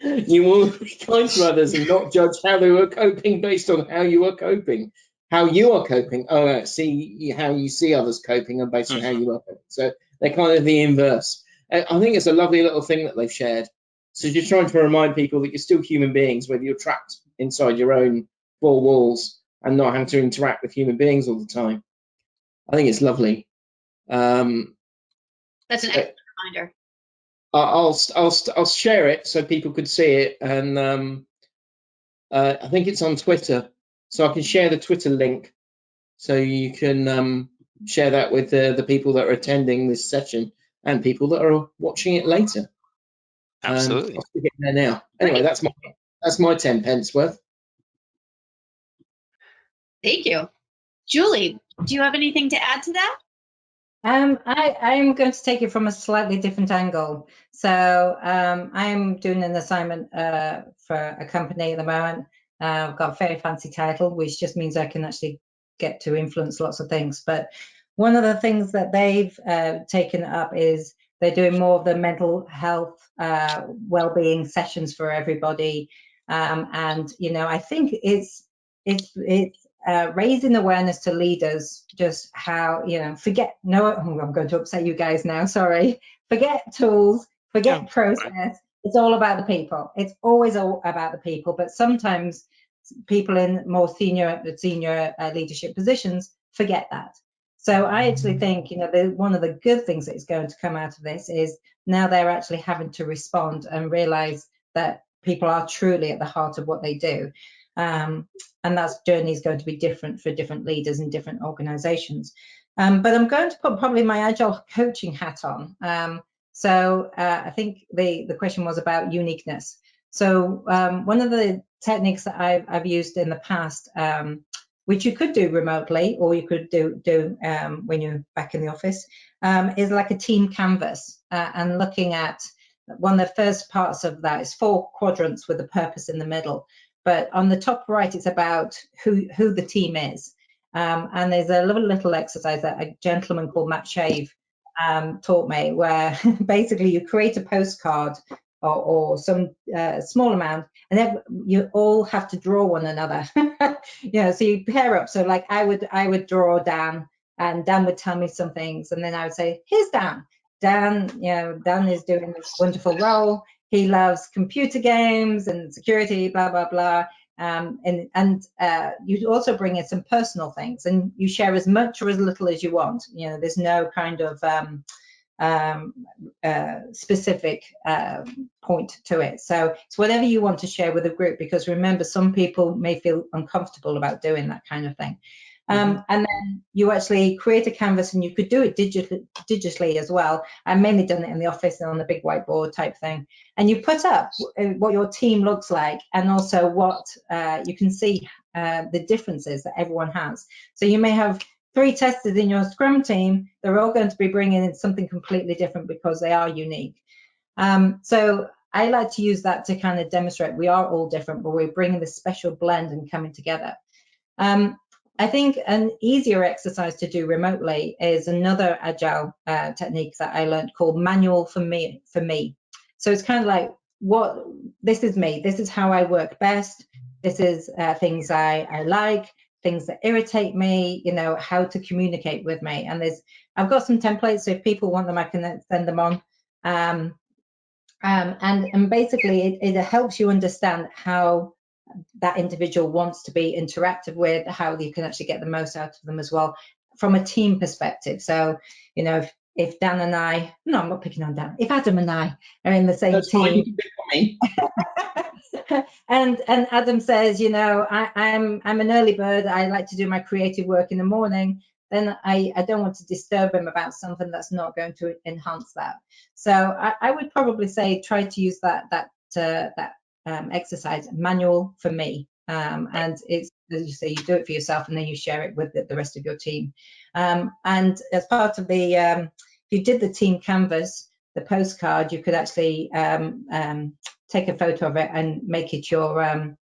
You will be kind to others and not judge how they were coping based on how you are coping. How you are coping. Oh, see how you see others coping and based on how you are coping. So they're kind of the inverse. I think it's a lovely little thing that they've shared. So you're trying to remind people that you're still human beings, whether you're trapped inside your own 4 walls and not having to interact with human beings all the time. I think it's lovely. That's an excellent reminder. I'll share it so people could see it, and I think it's on Twitter, so I can share the Twitter link, so you can share that with the people that are attending this session and people that are watching it later. Absolutely. I'll stick it there now. Anyway, that's my 10 pence worth. Thank you. Julie, do you have anything to add to that? I'm going to take it from a slightly different angle. So I'm doing an assignment for a company at the moment. I've got a very fancy title, which just means I can actually get to influence lots of things. But one of the things that they've taken up is they're doing more of the mental health well-being sessions for everybody. And, you know, I think it's raising awareness to leaders, just how, you know, I'm going to upset you guys now, sorry. Forget tools, forget process. It's all about the people. It's always all about the people, but sometimes people in more senior leadership positions forget that. So I actually think, you know, one of the good things that is going to come out of this is now they're actually having to respond and realize that people are truly at the heart of what they do. And that journey is going to be different for different leaders in different organizations. But I'm going to put probably my agile coaching hat on. I think the question was about uniqueness. So one of the techniques that I've used in the past, which you could do remotely or you could do when you're back in the office, is like a team canvas, and looking at one of the first parts of that is 4 quadrants with a purpose in the middle. But on the top right, it's about who the team is. And there's a little exercise that a gentleman called Matt Shave taught me, where basically you create a postcard or some small amount, and then you all have to draw one another. You know, so you pair up. So like I would draw Dan, and Dan would tell me some things, and then I would say, here's Dan. Dan, you know, Dan is doing this wonderful role. He loves computer games and security, blah, blah, blah. And you also bring in some personal things, and you share as much or as little as you want. You know, there's no kind of specific point to it. So it's whatever you want to share with the group, because remember, some people may feel uncomfortable about doing that kind of thing. And then you actually create a canvas, and you could do it digitally as well. I've mainly done it in the office and on the big whiteboard type thing. And you put up what your team looks like, and also what you can see the differences that everyone has. So you may have 3 testers in your Scrum team. They're all going to be bringing in something completely different because they are unique. So I like to use that to kind of demonstrate we are all different, but we're bringing this special blend and coming together. I think an easier exercise to do remotely is another agile technique that I learned called manual for me. So it's kind of like, this is me, this is how I work best, this is things I like, things that irritate me, you know, how to communicate with me. And I've got some templates, so if people want them, I can send them on. And basically it helps you understand how that individual wants to be interacted with, how you can actually get the most out of them as well from a team perspective. So, you know, if Dan and I, no, I'm not picking on Dan, if Adam and I are in the same That's fine, team, you can pick on me. and Adam says, you know, I'm an early bird, I like to do my creative work in the morning, then I don't want to disturb him about something that's not going to enhance that. So I would probably say try to use that exercise manual for me. And it's, as you say, you do it for yourself and then you share it with the rest of your team. And as part of the, if you did the team canvas, the postcard, you could actually take a photo of it and make it your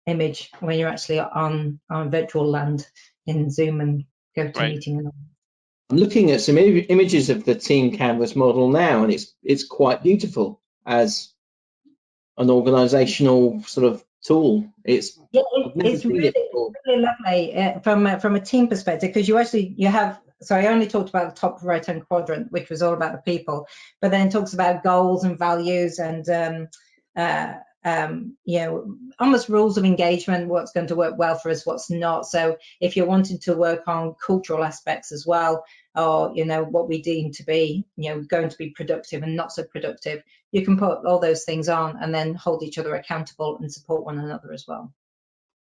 image when you're actually on virtual land in Zoom and go to a meeting. And all. I'm looking at some images of the team canvas model now, and it's quite beautiful as an organizational sort of tool. It's really lovely from a team perspective, because you have, so I only talked about the top right hand quadrant, which was all about the people, but then it talks about goals and values and you know, almost rules of engagement, what's going to work well for us, what's not. So if you're wanting to work on cultural aspects as well, or, you know, what we deem to be, you know, going to be productive and not so productive, you can put all those things on and then hold each other accountable and support one another as well.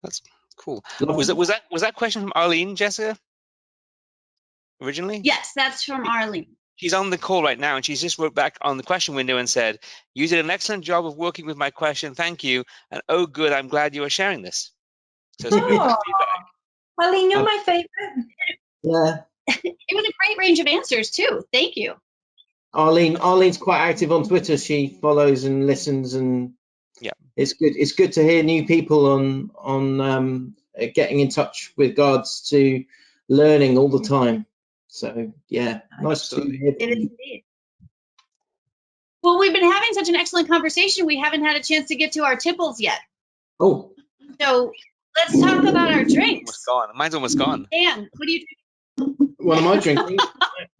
That's cool. Was that question from Arlene, Jessica, originally? Yes, that's from Arlene. She's on the call right now, and she's just wrote back on the question window and said, "You did an excellent job of working with my question. Thank you. And oh, good, I'm glad you are sharing this." So some good feedback. Arlene, you're my favorite. Yeah. It was a great range of answers too. Thank you. Arlene's quite active on Twitter. She follows and listens, and yeah, it's good. It's good to hear new people on getting in touch with regards to learning all the time. So yeah, nice to hear. It is indeed. Well, we've been having such an excellent conversation. We haven't had a chance to get to our tipples yet. Oh. So let's talk about our drinks. Almost gone. Mine's almost gone. Dan, what do you drink? What am I drinking?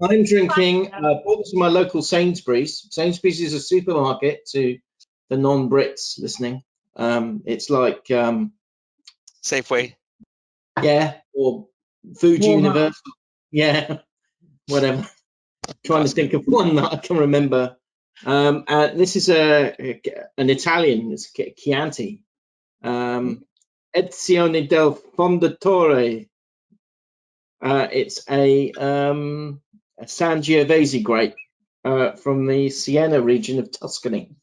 I'm drinking bought this from my local Sainsbury's. Sainsbury's is a supermarket to the non-Brits listening. It's like Safeway. Yeah, or Food Walmart. Universal. Yeah, whatever. Trying to think of one that I can remember. This is an Italian. It's Chianti. Edizione del Fondatore. It's a Sangiovese grape from the Siena region of Tuscany.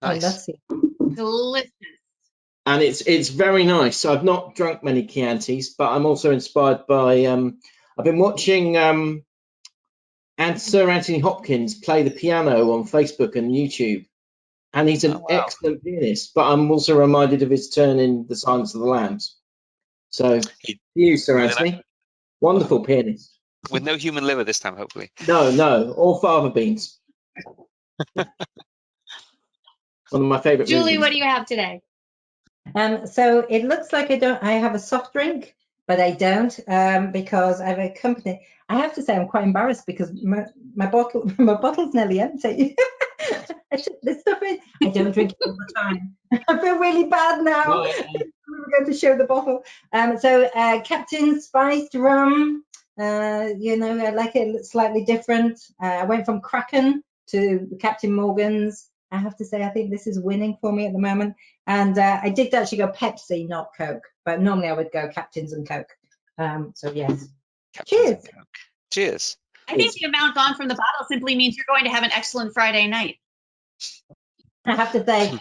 Nice. Delicious. And it's very nice. So I've not drunk many Chiantis, but I'm also inspired by I've been watching Sir Anthony Hopkins play the piano on Facebook and YouTube, and he's an excellent pianist. But I'm also reminded of his turn in The Silence of the Lambs. So you, Sir Anthony, wonderful pianist. With no human liver this time, hopefully. No, all fava beans. One of my favorite Julie, movies. what do you have today? So it looks like I have a soft drink, but I don't because I have a company. I have to say I'm quite embarrassed because my bottle's nearly empty. I took this stuff in. I don't drink it all the time. I feel really bad now. We're going to show the bottle. So Captain Spiced Rum. You know, I like it slightly different. I went from Kraken to Captain Morgan's. I have to say, I think this is winning for me at the moment. And I did actually go Pepsi, not Coke. But normally I would go Captains and Coke. So yes. Cheers. Cheers. I think the amount gone from the bottle simply means you're going to have an excellent Friday night. I have to say,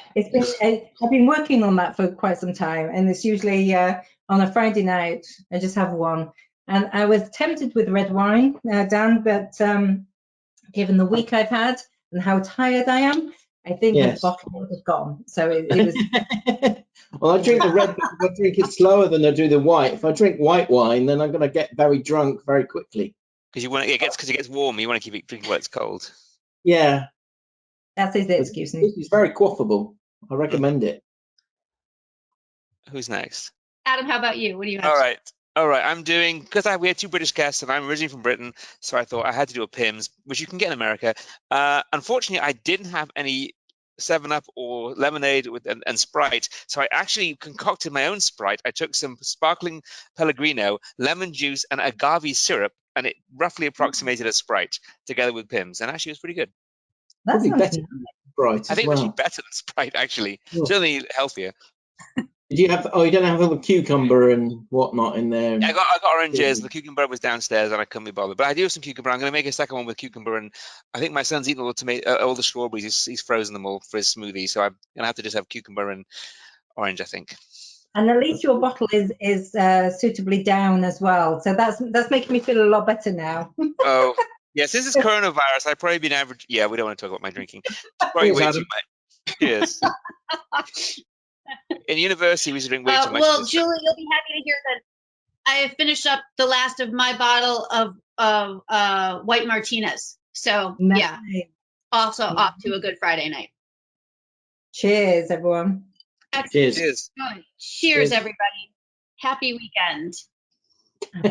I've been working on that for quite some time. And it's usually on a Friday night, I just have one. And I was tempted with red wine, Dan, but given the week I've had and how tired I am, I think the bottle would have gone. So it was. Well, I drink the red because I drink it slower than I do the white. If I drink white wine, then I'm going to get very drunk very quickly. Because it gets warm. You want to keep it drinking while it's cold. Yeah. That's his excuse. It's very quaffable. I recommend it. Who's next? Adam, how about you? What do you have? All right. I'm doing, because we had two British guests and I'm originally from Britain, so I thought I had to do a PIMS, which you can get in America. Unfortunately, I didn't have any 7-Up or lemonade with and Sprite. So I actually concocted my own Sprite. I took some sparkling Pellegrino, lemon juice, and agave syrup, and it roughly approximated a Sprite together with Pimm's, and actually it was pretty good. That Probably sounds better nice. than Sprite I as think well. actually better than Sprite, actually. Oh. Certainly healthier. Did you have? Oh, you don't have all the cucumber and whatnot in there. I got oranges, and the cucumber was downstairs, and I couldn't be bothered. But I do have some cucumber. I'm going to make a second one with cucumber, and I think my son's eaten all the all the strawberries. He's frozen them all for his smoothie, so I'm going to have to just have cucumber and orange, I think. And at least your bottle is suitably down as well. So that's making me feel a lot better now. Oh, yeah. Since it's coronavirus, I've probably been average. Yeah, we don't want to talk about my drinking. Probably way too much. Cheers. In university, we used to drink way too much. Well, Julie, you'll be happy to hear that I have finished up the last of my bottle of white Martinez. So yeah, also off to a good Friday night. Cheers, everyone. Cheers. Cheers. Good. Cheers, everybody. Happy weekend.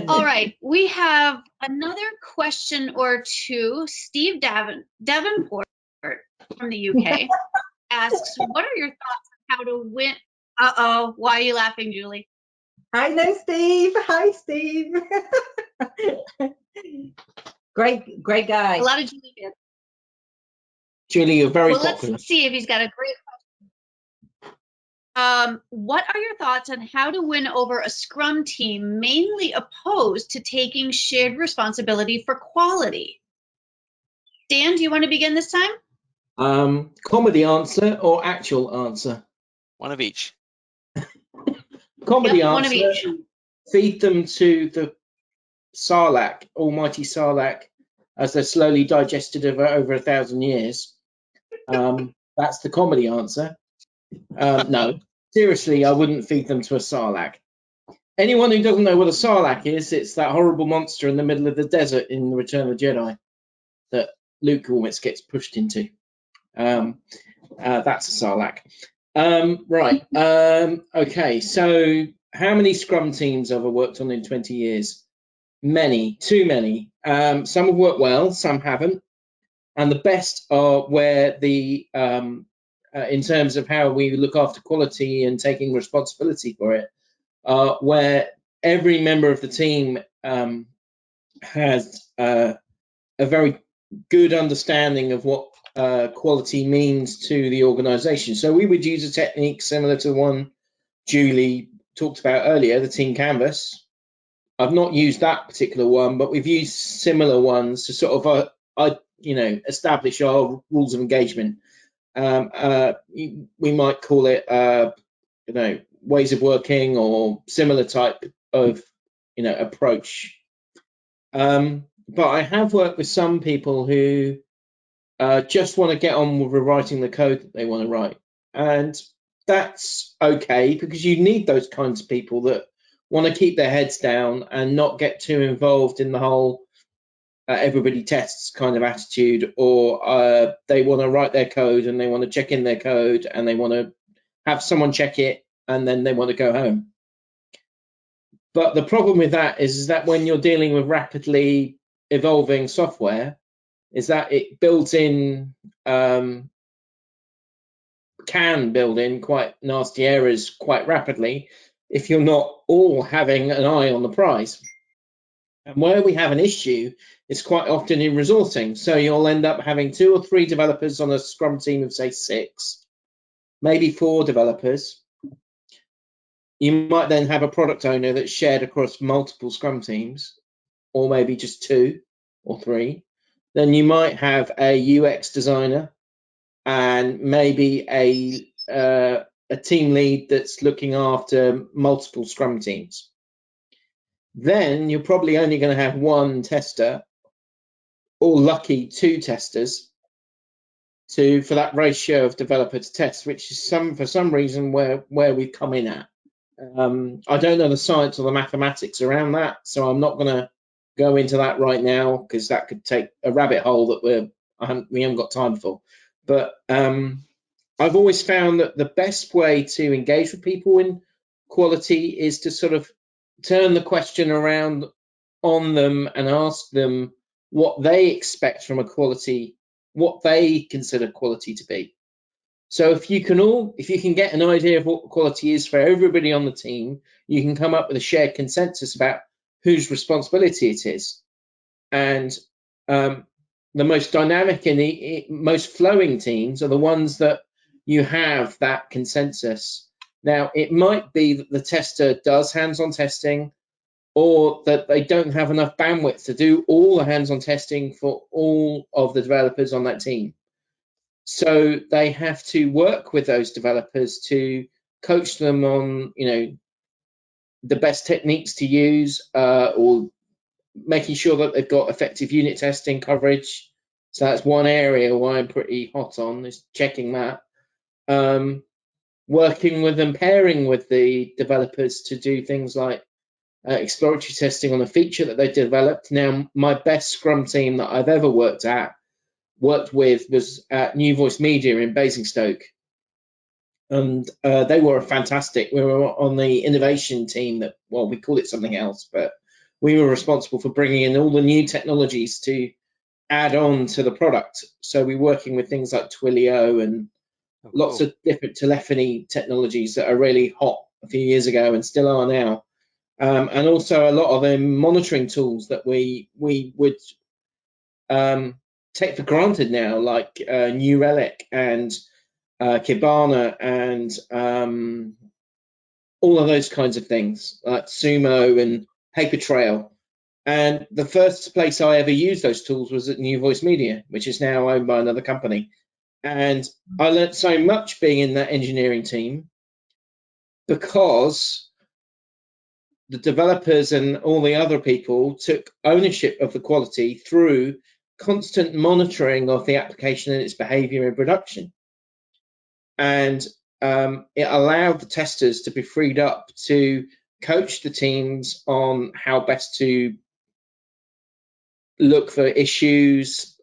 All right, we have another question or two. Steve Davenport from the UK asks, what are your thoughts on how to win? Uh-oh, why are you laughing, Julie? I know Steve. Hi, Steve. great guy. A lot of Julie fans. Julie, you're very Well, popular. let's see if he's got a great question. What are your thoughts on how to win over a Scrum team mainly opposed to taking shared responsibility for quality? Dan, do you want to begin this time? Comedy answer or actual answer? One of each. Comedy Yep, answer. one of each. Feed them to the Sarlacc, almighty Sarlacc, as they're slowly digested over 1,000 years. That's the comedy answer. No, seriously, I wouldn't feed them to a Sarlacc. Anyone who doesn't know what a Sarlacc is, it's that horrible monster in the middle of the desert in The Return of the Jedi that Luke almost gets pushed into. That's a Sarlacc. Right. Okay. So how many Scrum teams have I worked on in 20 years? Many, too many. Some have worked well, some haven't. And the best are where the, in terms of how we look after quality and taking responsibility for it, where every member of the team has a very good understanding of what quality means to the organization. So we would use a technique similar to the one Julie talked about earlier, the team canvas. I've not used that particular one, but we've used similar ones to sort of establish our rules of engagement. We might call it ways of working or similar type of approach. But I have worked with some people who just want to get on with writing the code that they want to write. And that's okay, because you need those kinds of people that want to keep their heads down and not get too involved in the whole everybody tests kind of attitude, or they want to write their code and they want to check in their code and they want to have someone check it and then they want to go home. But the problem with that is that when you're dealing with rapidly evolving software, is that it builds in, can build in quite nasty errors quite rapidly if you're not all having an eye on the prize. And where we have an issue is quite often in resourcing. So you'll end up having 2 or 3 developers on a Scrum team of, say, 6, maybe 4 developers. You might then have a product owner that's shared across multiple Scrum teams, or maybe just 2 or 3. Then you might have a UX designer and maybe a team lead that's looking after multiple Scrum teams. Then you're probably only going to have 1 tester, or lucky 2 testers, for that ratio of developer to test, which is for some reason where we've come in at. I don't know the science or the mathematics around that, so I'm not going to go into that right now, because that could take a rabbit hole that we haven't got time for. But I've always found that the best way to engage with people in quality is to sort of turn the question around on them and ask them what they expect from a quality, what they consider quality to be. So if you can get an idea of what quality is for everybody on the team, you can come up with a shared consensus about whose responsibility it is. And the most dynamic and the most flowing teams are the ones that you have that consensus. Now, it might be that the tester does hands-on testing, or that they don't have enough bandwidth to do all the hands-on testing for all of the developers on that team. So they have to work with those developers to coach them on, the best techniques to use, or making sure that they've got effective unit testing coverage. So that's one area where I'm pretty hot on, is checking that. Working with and pairing with the developers to do things like exploratory testing on a feature that they developed. Now, my best Scrum team that I've ever worked with was at New Voice Media in Basingstoke. And they were fantastic. We were on the innovation team we call it something else, but we were responsible for bringing in all the new technologies to add on to the product. So we're working with things like Twilio and lots of different telephony technologies that are really hot a few years ago and still are now. And also a lot of the monitoring tools that we would take for granted now, like New Relic and Kibana and all of those kinds of things, like Sumo and Paper Trail. And the first place I ever used those tools was at New Voice Media, which is now owned by another company. And I learned so much being in that engineering team, because the developers and all the other people took ownership of the quality through constant monitoring of the application and its behavior in production. And it allowed the testers to be freed up to coach the teams on how best to look for issues,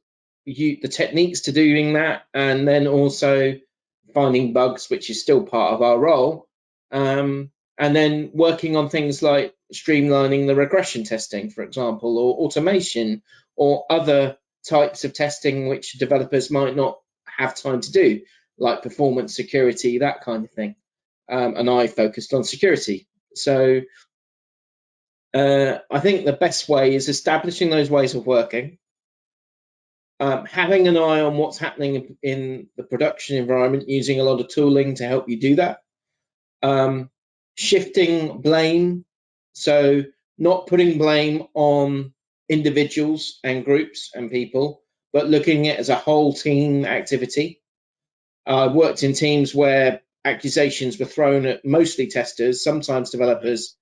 the techniques to doing that, and then also finding bugs, which is still part of our role. And then working on things like streamlining the regression testing, for example, or automation, or other types of testing which developers might not have time to do, like performance, security, that kind of thing. And I focused on security. So I think the best way is establishing those ways of working, having an eye on what's happening in the production environment, using a lot of tooling to help you do that. Shifting blame, so not putting blame on individuals and groups and people, but looking at it as a whole team activity. I worked in teams where accusations were thrown at mostly testers, sometimes developers,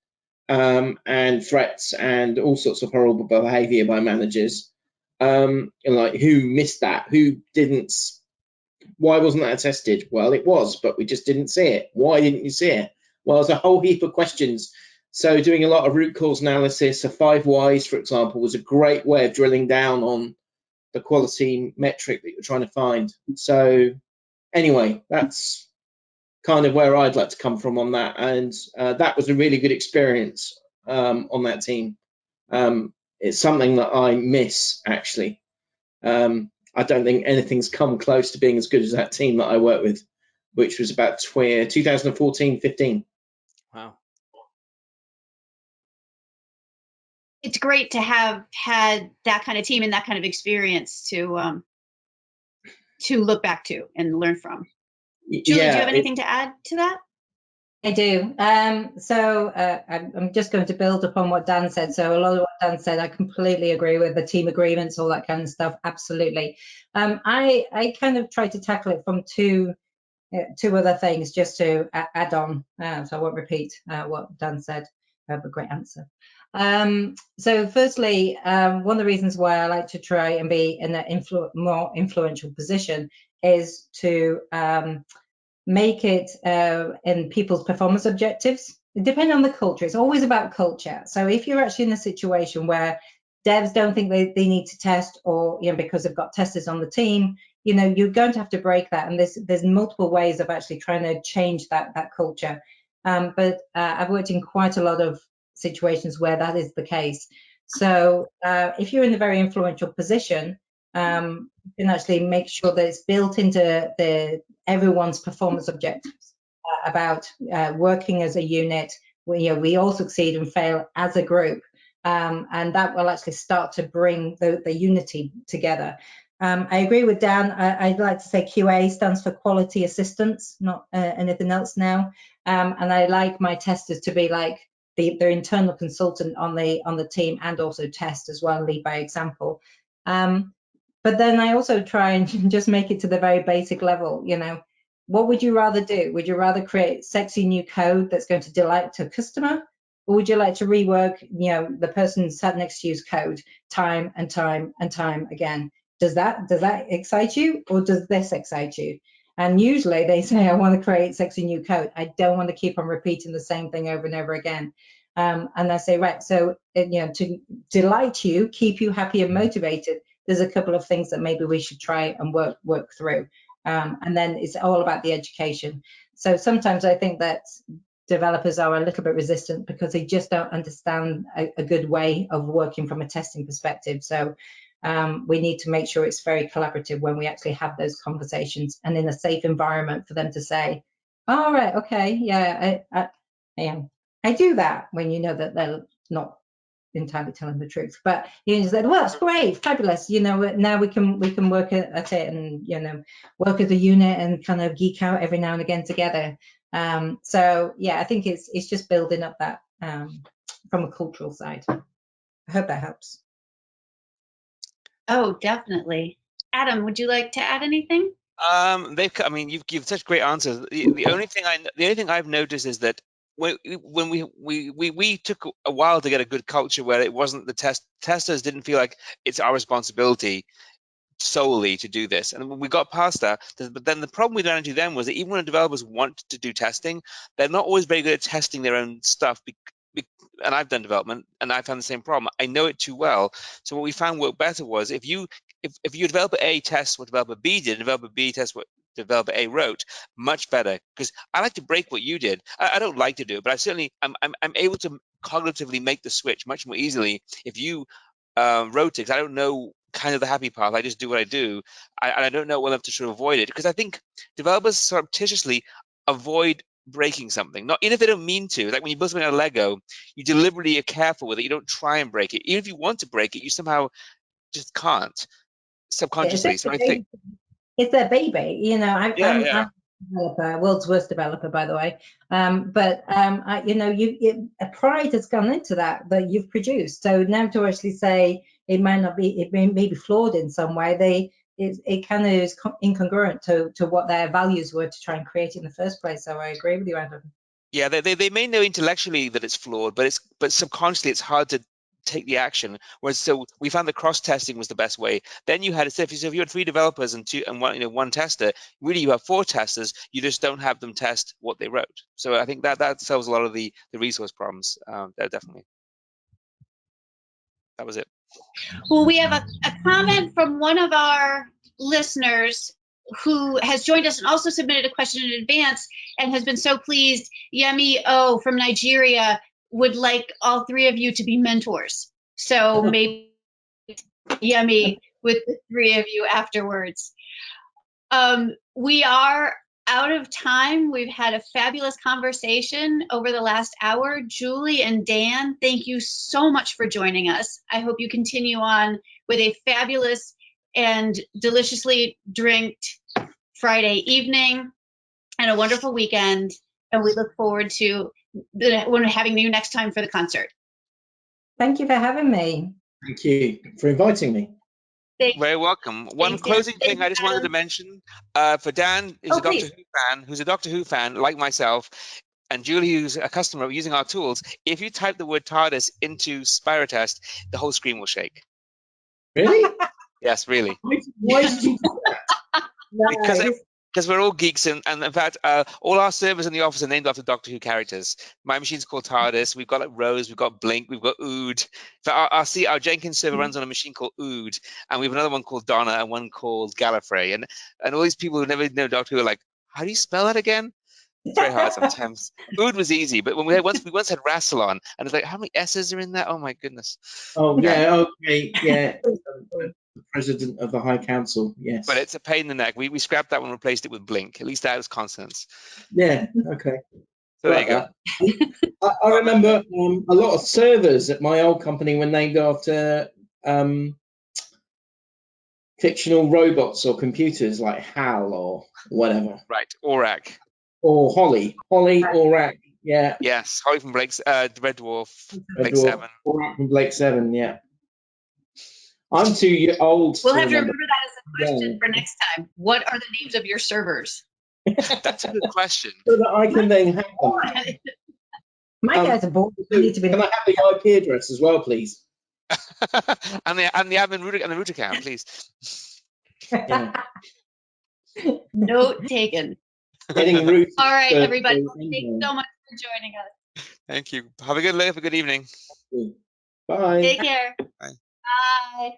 and threats and all sorts of horrible behavior by managers. And like, who missed that? Who didn't? Why wasn't that tested? Well, it was, but we just didn't see it. Why didn't you see it? Well, there's a whole heap of questions. So doing a lot of root cause analysis, of 5 whys, for example, was a great way of drilling down on the quality metric that you're trying to find. So anyway, that's kind of where I'd like to come from on that. And that was a really good experience on that team. It's something that I miss, actually. I don't think anything's come close to being as good as that team that I worked with, which was about 2014-15. Wow. It's great to have had that kind of team and that kind of experience to look back to and learn from. Julie, do you have anything to add to that? I do. So I'm just going to build upon what Dan said. So a lot of what Dan said, I completely agree with, the team agreements, all that kind of stuff. Absolutely. I kind of try to tackle it from two other things just to add on. So I won't repeat what Dan said, but great answer. So firstly, one of the reasons why I like to try and be in a more influential position is to make it in people's performance objectives. Depending on the culture, it's always about culture. So if you're actually in a situation where devs don't think they need to test, or because they've got testers on the team, you're going to have to break that. And there's multiple ways of actually trying to change that culture. But I've worked in quite a lot of situations where that is the case. So if you're in a very influential position, You can actually make sure that it's built into everyone's performance objectives about working as a unit. We all succeed and fail as a group, and that will actually start to bring the unity together. I agree with Dan. I'd like to say QA stands for quality assistance, not anything else now. And I like my testers to be like their internal consultant on the team, and also test as well, lead by example. But then I also try and just make it to the very basic level. What would you rather do? Would you rather create sexy new code that's going to delight to a customer, or would you like to rework, the person sat next to you's code time and time and time again? Does that excite you, or does this excite you? And usually they say, I want to create sexy new code. I don't want to keep on repeating the same thing over and over again. And I say, right, so to delight you, keep you happy and motivated, there's a couple of things that maybe we should try and work through. And then it's all about the education. So sometimes I think that developers are a little bit resistant because they just don't understand a good way of working from a testing perspective. So we need to make sure it's very collaborative when we actually have those conversations, and in a safe environment for them to say, all right, okay, yeah, I do that, when you know that they're not entirely telling the truth. But you said, well, that's great, fabulous. Now we can work at it, and work as a unit and kind of geek out every now and again together. So yeah, I think it's just building up that from a cultural side. I hope that helps. Oh, definitely. Adam, would you like to add anything? You've given such great answers. The only thing I've noticed is that when we took a while to get a good culture where it wasn't testers didn't feel like it's our responsibility solely to do this, and when we got past that, but then the problem we ran into then was that even when developers want to do testing, they're not always very good at testing their own stuff. And I've done development, and I found the same problem. I know it too well. So what we found worked better was if your developer A tests what developer B did, and developer B tests what developer A wrote, much better. Because I like to break what you did. I don't like to do it, but I'm able to cognitively make the switch much more easily if you wrote it. Because I don't know kind of the happy path. I just do what I do. I don't know well enough to sort of avoid it. Because I think developers surreptitiously avoid breaking something, not even if they don't mean to. Like when you build something out of Lego, you deliberately are careful with it. You don't try and break it. Even if you want to break it, you somehow just can't subconsciously. So I think it's their baby. I'm a developer, world's worst developer, by the way. Pride has gone into that you've produced. So now to actually say it may be flawed in some way, it kind of is incongruent to what their values were to try and create it in the first place. So I agree with you, Adam. Yeah, they may know intellectually that it's flawed, but subconsciously it's hard to take the action. Whereas so we found that cross testing was the best way. Then you had if you had 3 developers and one tester, really you have 4 testers. You just don't have them test what they wrote. So I think that solves a lot of the resource problems. Definitely. That was it. Well, we have a comment from one of our listeners who has joined us and also submitted a question in advance and has been so pleased. Yemi O from Nigeria would like all 3 of you to be mentors. So maybe Yemi with the 3 of you afterwards. We are out of time. We've had a fabulous conversation over the last hour. Julie and Dan, thank you so much for joining us. I hope you continue on with a fabulous and deliciously drinked Friday evening and a wonderful weekend. And we look forward to having you next time for the concert. Thank you for having me. Thank you for inviting me. Very welcome. One closing thing I just wanted to mention for Dan, who's a Doctor Who fan, like myself, and Julie, who's a customer using our tools. If you type the word TARDIS into Spirotest, the whole screen will shake. Really? Yes, really. Why did you do that? Because we're all geeks, and in fact, all our servers in the office are named after Doctor Who characters. My machine's called TARDIS. We've got like Rose, we've got Blink, we've got Ood. So our Jenkins server runs on a machine called Ood, and we have another one called Donna and one called Gallifrey. And all these people who never know Doctor Who are like, how do you spell that again? It's very hard sometimes. Ood was easy, but when we once had Rassilon, and it's like, how many S's are in that? Oh my goodness. Oh yeah, okay, yeah. President of the High Council, yes. But it's a pain in the neck. We scrapped that one and replaced it with Blink. At least that was consonants. Yeah, okay. So there you go. I remember a lot of servers at my old company were named after fictional robots or computers like HAL or whatever. Right, ORAC. Or Holly. Holly, ORAC, yeah. Yes, Holly from Blake's, Red Dwarf, Blake Dwarf, 7. ORAC from Blake 7, yeah. I'm too old We'll to have to remember. remember that as a question for next time. What are the names of your servers? That's a good question. So that I can then have them. My guys are bored. Can I have the IP address as well, please? and the admin root and the root account, please. Yeah. Note taken. Getting root. All right, everybody. Thank you so much for joining us. Thank you. Have a good evening. Bye. Take care. Bye. Bye.